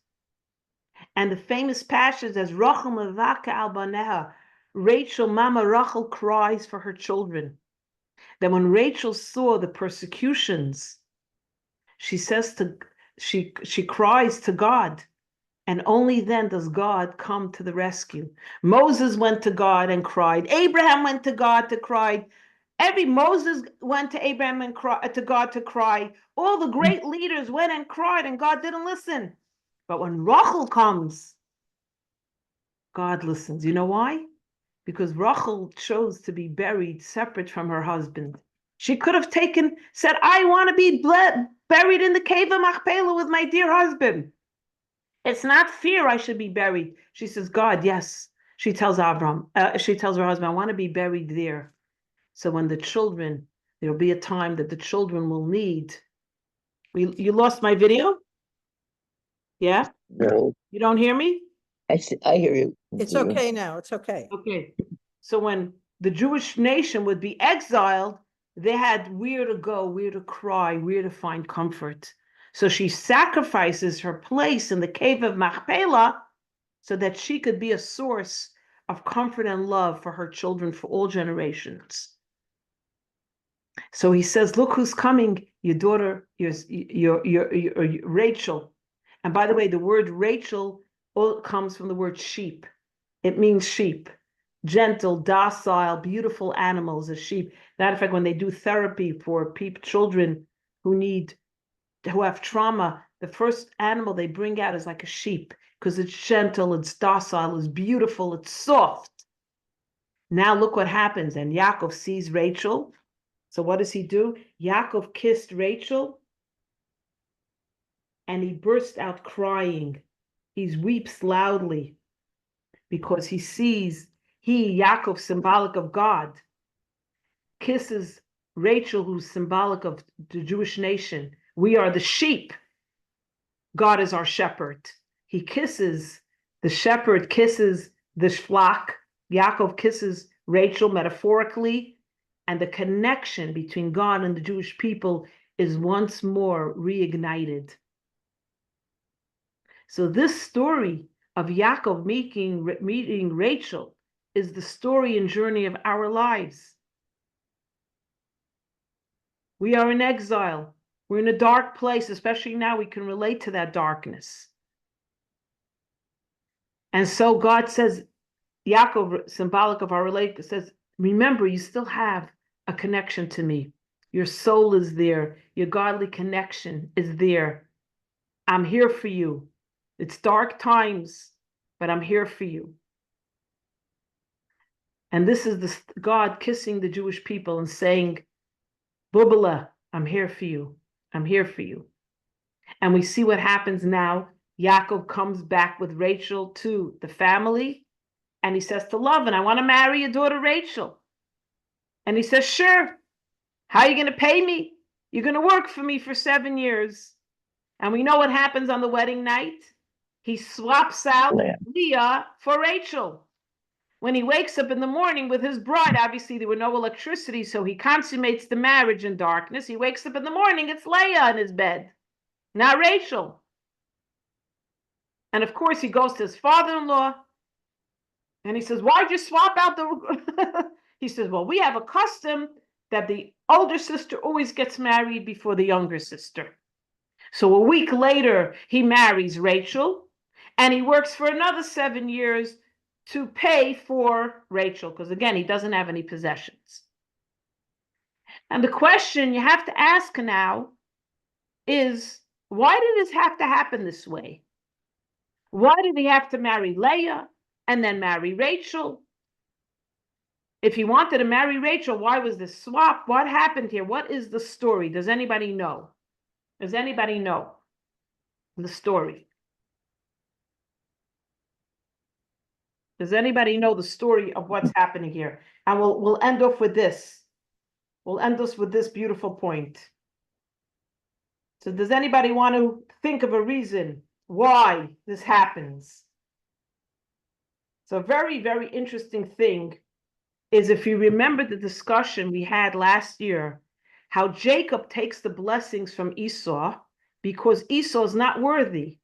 And the famous passage as Rachel mevaka al baneha, Rachel, Mama Rachel cries for her children. That when Rachel saw the persecutions, she cries to God, and only then does God come to the rescue. Moses went to God and cried. Abraham went to God to cry. Moses went to Abraham and to God to cry. All the great leaders went and cried, and God didn't listen. But when Rachel comes, God listens. You know why? Because Rachel chose to be buried separate from her husband. She could have said, I want to be buried in the cave of Machpelah with my dear husband. It's not fear I should be buried. She says, God, yes. She tells her husband, I want to be buried there. So when there'll be a time that the children will need. You lost my video? Yeah? No, You don't hear me? I hear you. It's You. okay now. It's okay. Okay. So when the Jewish nation would be exiled, they had where to go, where to cry, where to find comfort. So she sacrifices her place in the cave of Machpelah so that she could be a source of comfort and love for her children for all generations. So he says, look who's coming, your daughter, your Rachel. And by the way, the word Rachel comes from the word sheep. It means sheep. Gentle, docile, beautiful animals, a sheep. Matter of fact, when they do therapy for children who have trauma, the first animal they bring out is like a sheep because it's gentle, it's docile, it's beautiful, it's soft. Now look what happens. And Yaakov sees Rachel. So what does he do? Yaakov kissed Rachel and he burst out crying. He weeps loudly because he sees Yaakov, symbolic of God, kisses Rachel, who's symbolic of the Jewish nation. We are the sheep. God is our shepherd. The shepherd kisses the flock. Yaakov kisses Rachel metaphorically, and the connection between God and the Jewish people is once more reignited. So this story of Yaakov meeting Rachel is the story and journey of our lives. We are in exile. We're in a dark place, especially now we can relate to that darkness. And so God says, Yaakov, symbolic of our relationship, says, remember, you still have a connection to me. Your soul is there. Your godly connection is there. I'm here for you. It's dark times, but I'm here for you. And this is God kissing the Jewish people and saying, Bubala, I'm here for you. I'm here for you. And we see what happens now. Yaakov comes back with Rachel to the family, and he says to Lavan, I want to marry your daughter Rachel. And he says, sure. How are you going to pay me? You're going to work for me for 7 years. And we know what happens on the wedding night. He swaps out Leah for Rachel. When he wakes up in the morning with his bride, obviously there was no electricity, so he consummates the marriage in darkness. He wakes up in the morning, it's Leah in his bed, not Rachel. And of course, he goes to his father-in-law, and he says, why'd you swap out the... He says, well, we have a custom that the older sister always gets married before the younger sister. So a week later, he marries Rachel, and he works for another 7 years to pay for Rachel, because again, he doesn't have any possessions. And the question you have to ask now is, why did this have to happen this way? Why did he have to marry Leah and then marry Rachel? If he wanted to marry Rachel, why was this swap? What happened here? What is the story? Does anybody know? Does anybody know the story? Does anybody know the story of what's happening here? And we'll end off with this. We'll end us with this beautiful point. So does anybody want to think of a reason why this happens? So a very, very interesting thing is, if you remember the discussion we had last year, how Jacob takes the blessings from Esau because Esau is not worthy.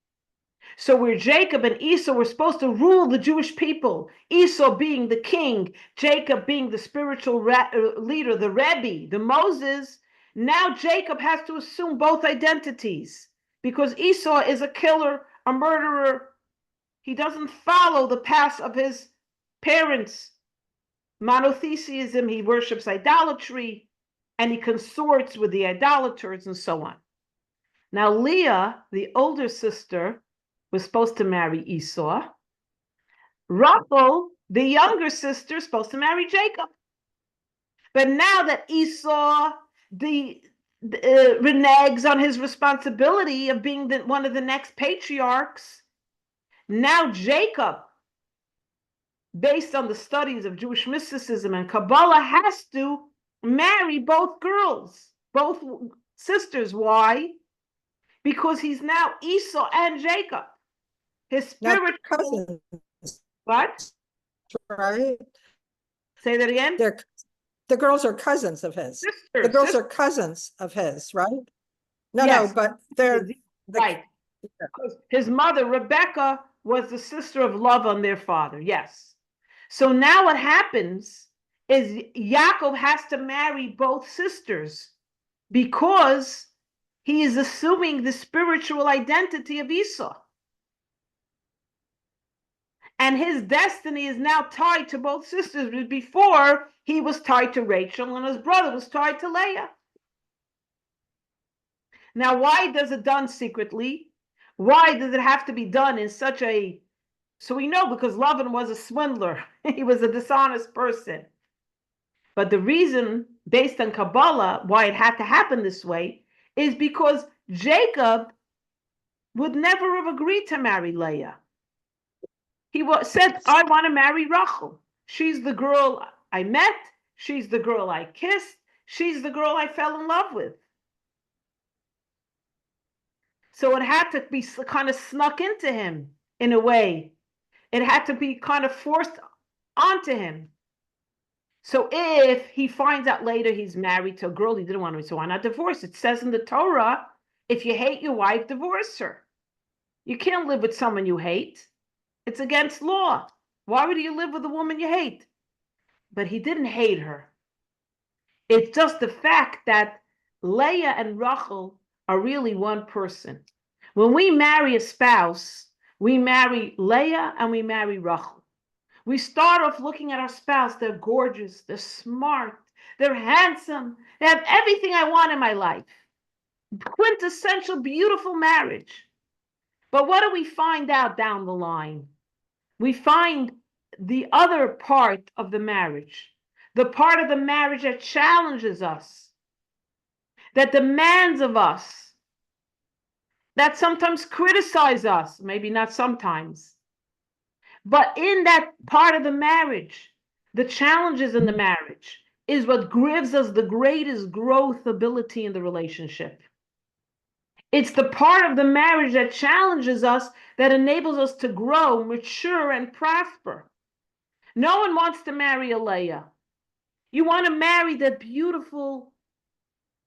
So where Jacob and Esau were supposed to rule the Jewish people, Esau being the king, Jacob being the spiritual leader, the Rebbe, the Moses, now Jacob has to assume both identities because Esau is a killer, a murderer. He doesn't follow the path of his parents. Monotheism, he worships idolatry, and he consorts with the idolaters and so on. Now Leah, the older sister, was supposed to marry Esau. Rachel, the younger sister, is supposed to marry Jacob. But now that Esau reneges on his responsibility of being one of the next patriarchs, now Jacob, based on the studies of Jewish mysticism and Kabbalah, has to marry both girls, both sisters. Why? Because he's now Esau and Jacob. His spiritual cousins. What? Right? Say that again? The girls are cousins of his. Sisters. The girls are cousins of his, right? No, Yes. no, but they're right. His mother, Rebecca, was the sister of Lavan, their father. Yes. So now what happens is Yaakov has to marry both sisters because he is assuming the spiritual identity of Esau. And his destiny is now tied to both sisters. Before, he was tied to Rachel and his brother was tied to Leah. Now, why does it done secretly? Why does it have to be done in such a... So we know because Lavan was a swindler. He was a dishonest person. But the reason, based on Kabbalah, why it had to happen this way is because Jacob would never have agreed to marry Leah. He said, I want to marry Rachel. She's the girl I met. She's the girl I kissed. She's the girl I fell in love with. So it had to be kind of snuck into him in a way. It had to be kind of forced onto him. So if he finds out later he's married to a girl he didn't want to, so why not divorce? It says in the Torah, if you hate your wife, divorce her. You can't live with someone you hate. It's against law. Why would you live with a woman you hate? But he didn't hate her. It's just the fact that Leah and Rachel are really one person. When we marry a spouse, we marry Leah and we marry Rachel. We start off looking at our spouse. They're gorgeous. They're smart. They're handsome. They have everything I want in my life. Quintessential, beautiful marriage. But what do we find out down the line? We find the other part of the marriage, the part of the marriage that challenges us, that demands of us, that sometimes criticize us, maybe not sometimes. But in that part of the marriage, the challenges in the marriage is what gives us the greatest growth ability in the relationship. It's the part of the marriage that challenges us, that enables us to grow, mature, and prosper. No one wants to marry a Leah. You want to marry that beautiful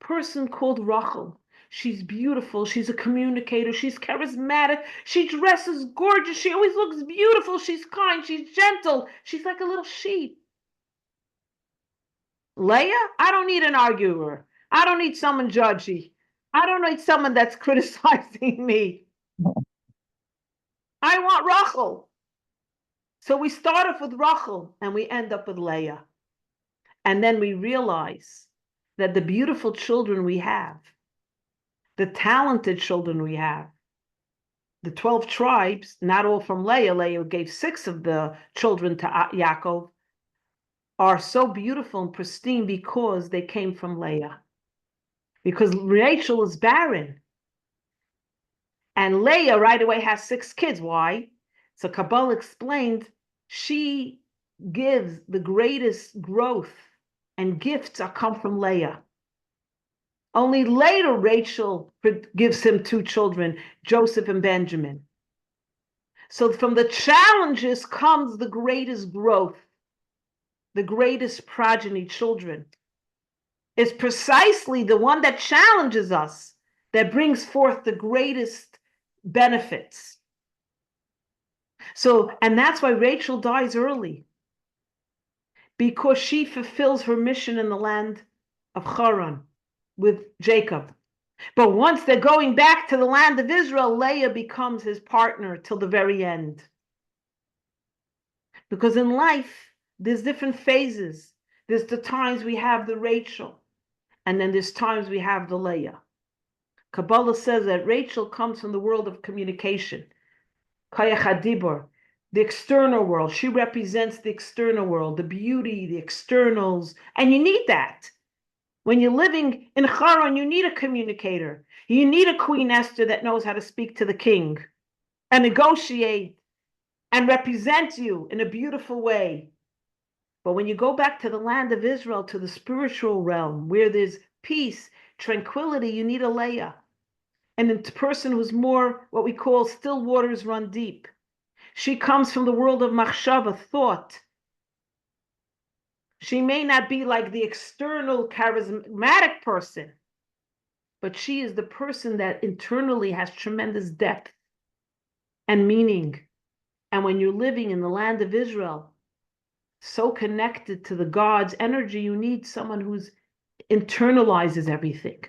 person called Rachel. She's beautiful. She's a communicator. She's charismatic. She dresses gorgeous. She always looks beautiful. She's kind. She's gentle. She's like a little sheep. Leah, I don't need an arguer. I don't need someone judgy. I don't need someone that's criticizing me. I want Rachel. So we start off with Rachel and we end up with Leah. And then we realize that the beautiful children we have, the talented children we have, the 12 tribes, not all from Leah. Leah gave 6 of the children to Yaakov, are so beautiful and pristine because they came from Leah. Because Rachel is barren. And Leah right away has 6 kids. Why? So Kabbalah explained she gives the greatest growth and gifts come from Leah. Only later Rachel gives him 2 children, Joseph and Benjamin. So from the challenges comes the greatest growth, the greatest progeny children. is precisely the one that challenges us, that brings forth the greatest benefits. So, and that's why Rachel dies early, because she fulfills her mission in the land of Haran with Jacob. But once they're going back to the land of Israel, Leah becomes his partner till the very end. Because in life, there's different phases. There's the times we have the Rachel, and then there's times we have the Leah. Kabbalah says that Rachel comes from the world of communication. Kayach HaDibur, the external world. She represents the external world, the beauty, the externals, and you need that. When you're living in Haran, you need a communicator. You need a Queen Esther that knows how to speak to the king and negotiate and represent you in a beautiful way. But when you go back to the land of Israel, to the spiritual realm, where there's peace, tranquility, you need a Leah. And a person who's more what we call still waters run deep. She comes from the world of machshava, thought. She may not be like the external charismatic person, but she is the person that internally has tremendous depth and meaning. And when you're living in the land of Israel, so connected to the God's energy, you need someone who's internalizes everything.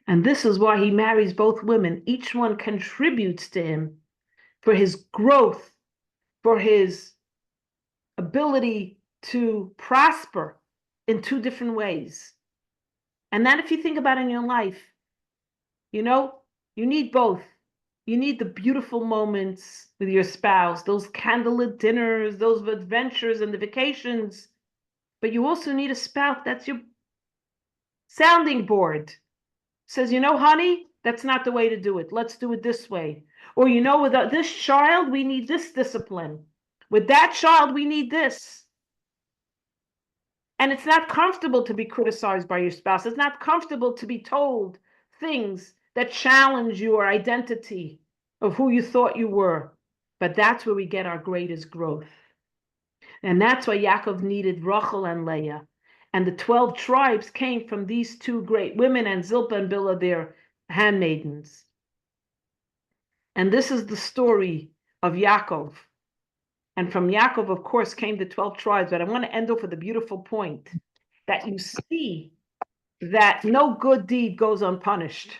And this is why he marries both women. Each one contributes to him for his growth, for his ability to prosper in two different ways. And that, if you think about it in your life, you need both. You need the beautiful moments with your spouse, those candlelit dinners, those adventures and the vacations. But you also need a spouse that's your sounding board. Says, honey, that's not the way to do it. Let's do it this way. Or, with this child, we need this discipline. With that child, we need this. And it's not comfortable to be criticized by your spouse. It's not comfortable to be told things that challenge your identity of who you thought you were. But that's where we get our greatest growth. And that's why Yaakov needed Rachel and Leah. And the 12 tribes came from these two great women, and Zilpah and Bilhah, their handmaidens. And this is the story of Yaakov. And from Yaakov, of course, came the 12 tribes. But I want to end off with a beautiful point, that you see that no good deed goes unpunished.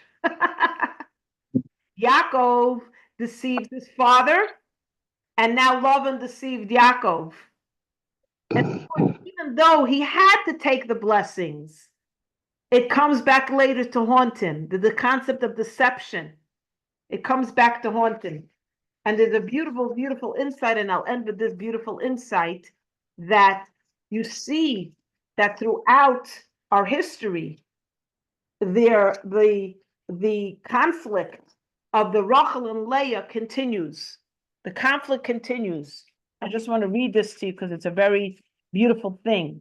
Yaakov deceived his father, and now Lavan deceived Yaakov. And even though he had to take the blessings, it comes back later to haunt him. The concept of deception, it comes back to haunt him. And there's a beautiful, beautiful insight, and I'll end with this beautiful insight, that you see that throughout our history, the conflict of the Rachel and Leah continues. The conflict continues. I just want to read this to you because it's a very beautiful thing.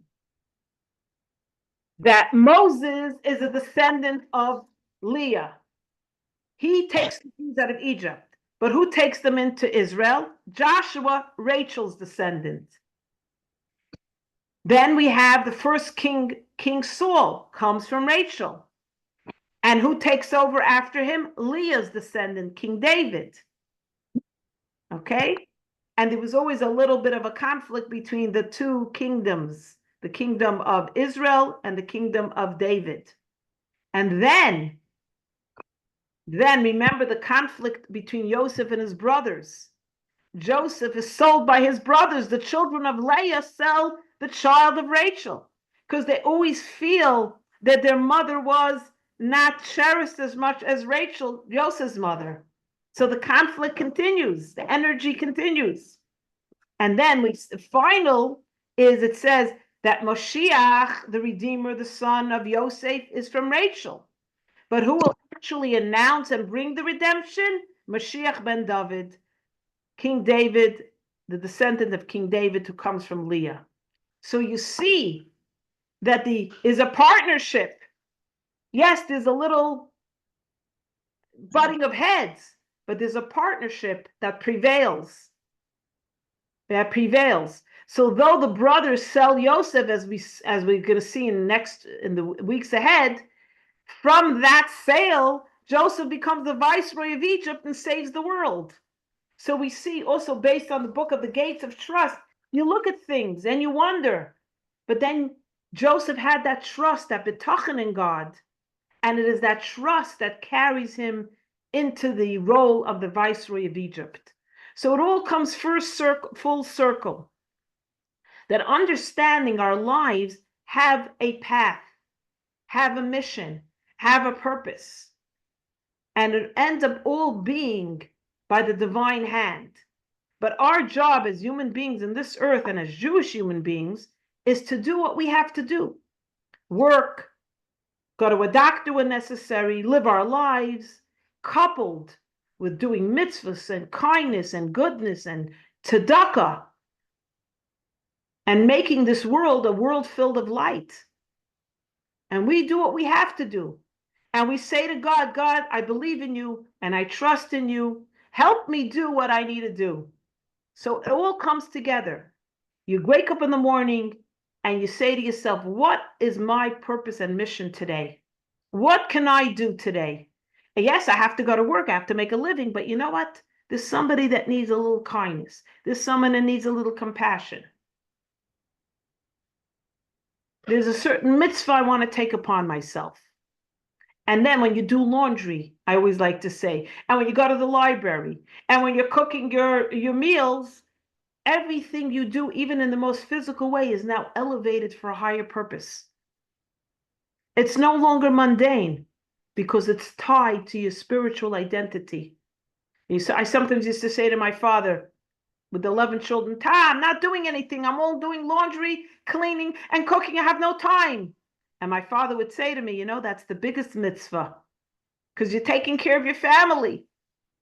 That Moses is a descendant of Leah. He takes the Jews out of Egypt. But who takes them into Israel? Joshua, Rachel's descendant. Then we have the first king, King Saul, comes from Rachel. And who takes over after him? Leah's descendant, King David. Okay? And there was always a little bit of a conflict between the two kingdoms, the kingdom of Israel and the kingdom of David. And then remember the conflict between Joseph and his brothers. Joseph is sold by his brothers. The children of Leah sell the child of Rachel because they always feel that their mother was not cherished as much as Rachel, Joseph's mother. So the conflict continues, the energy continues. And then the final is, it says that Moshiach, the Redeemer, the son of Yosef, is from Rachel. But who will actually announce and bring the redemption? Mashiach ben David, King David, the descendant of King David, who comes from Leah. So you see that is a partnership. Yes, there's a little butting of heads, but there's a partnership that prevails. So though the brothers sell Yosef, as we're going to see in the weeks ahead, from that sale, Joseph becomes the viceroy of Egypt and saves the world. So we see also, based on the book of the Gates of Trust, you look at things and you wonder, but then Joseph had that trust, that bitachon in God, and it is that trust that carries him into the role of the viceroy of Egypt. So it all comes full circle. That understanding our lives have a path, have a mission, have a purpose. And it ends up all being by the divine hand. But our job as human beings in this earth and as Jewish human beings is to do what we have to do. Work, go to a doctor when necessary, live our lives, coupled with doing mitzvahs and kindness and goodness and tzedakah, and making this world a world filled of light. And we do what we have to do. And we say to God, God, I believe in you and I trust in you. Help me do what I need to do. So it all comes together. You wake up in the morning and you say to yourself, what is my purpose and mission today? What can I do today? And yes, I have to go to work. I have to make a living. But you know what? There's somebody that needs a little kindness. There's someone that needs a little compassion. There's a certain mitzvah I want to take upon myself. And then when you do laundry, I always like to say, and when you go to the library, and when you're cooking your meals, everything you do, even in the most physical way, is now elevated for a higher purpose. It's no longer mundane because it's tied to your spiritual identity. I sometimes used to say to my father, with 11 children, I'm not doing anything. I'm all doing laundry, cleaning, and cooking. I have no time. And my father would say to me, that's the biggest mitzvah because you're taking care of your family.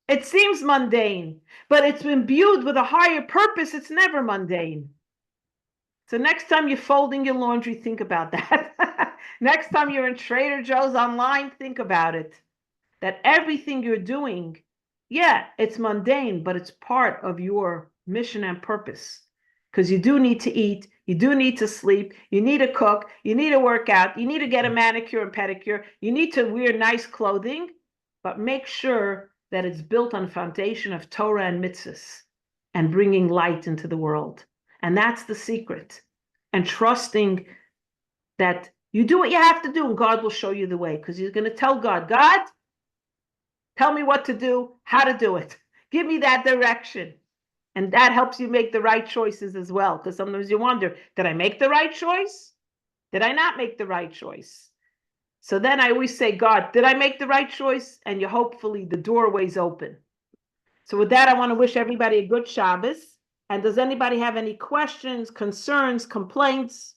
It seems mundane, but it's imbued with a higher purpose. It's never mundane. So next time you're folding your laundry, think about that. Next time you're in Trader Joe's online, think about it. That everything you're doing, it's mundane, but it's part of your mission and purpose. Because you do need to eat, you do need to sleep, you need to cook, you need to work out, you need to get a manicure and pedicure, you need to wear nice clothing, but make sure that it's built on a foundation of Torah and mitzvahs and bringing light into the world. And that's the secret. And trusting that you do what you have to do and God will show you the way, because you're going to tell God, God, tell me what to do, how to do it. Give me that direction. And that helps you make the right choices as well. Because sometimes you wonder, did I make the right choice? Did I not make the right choice? So then I always say, God, did I make the right choice? And hopefully the doorway's open. So with that, I want to wish everybody a good Shabbos. And does anybody have any questions, concerns, complaints?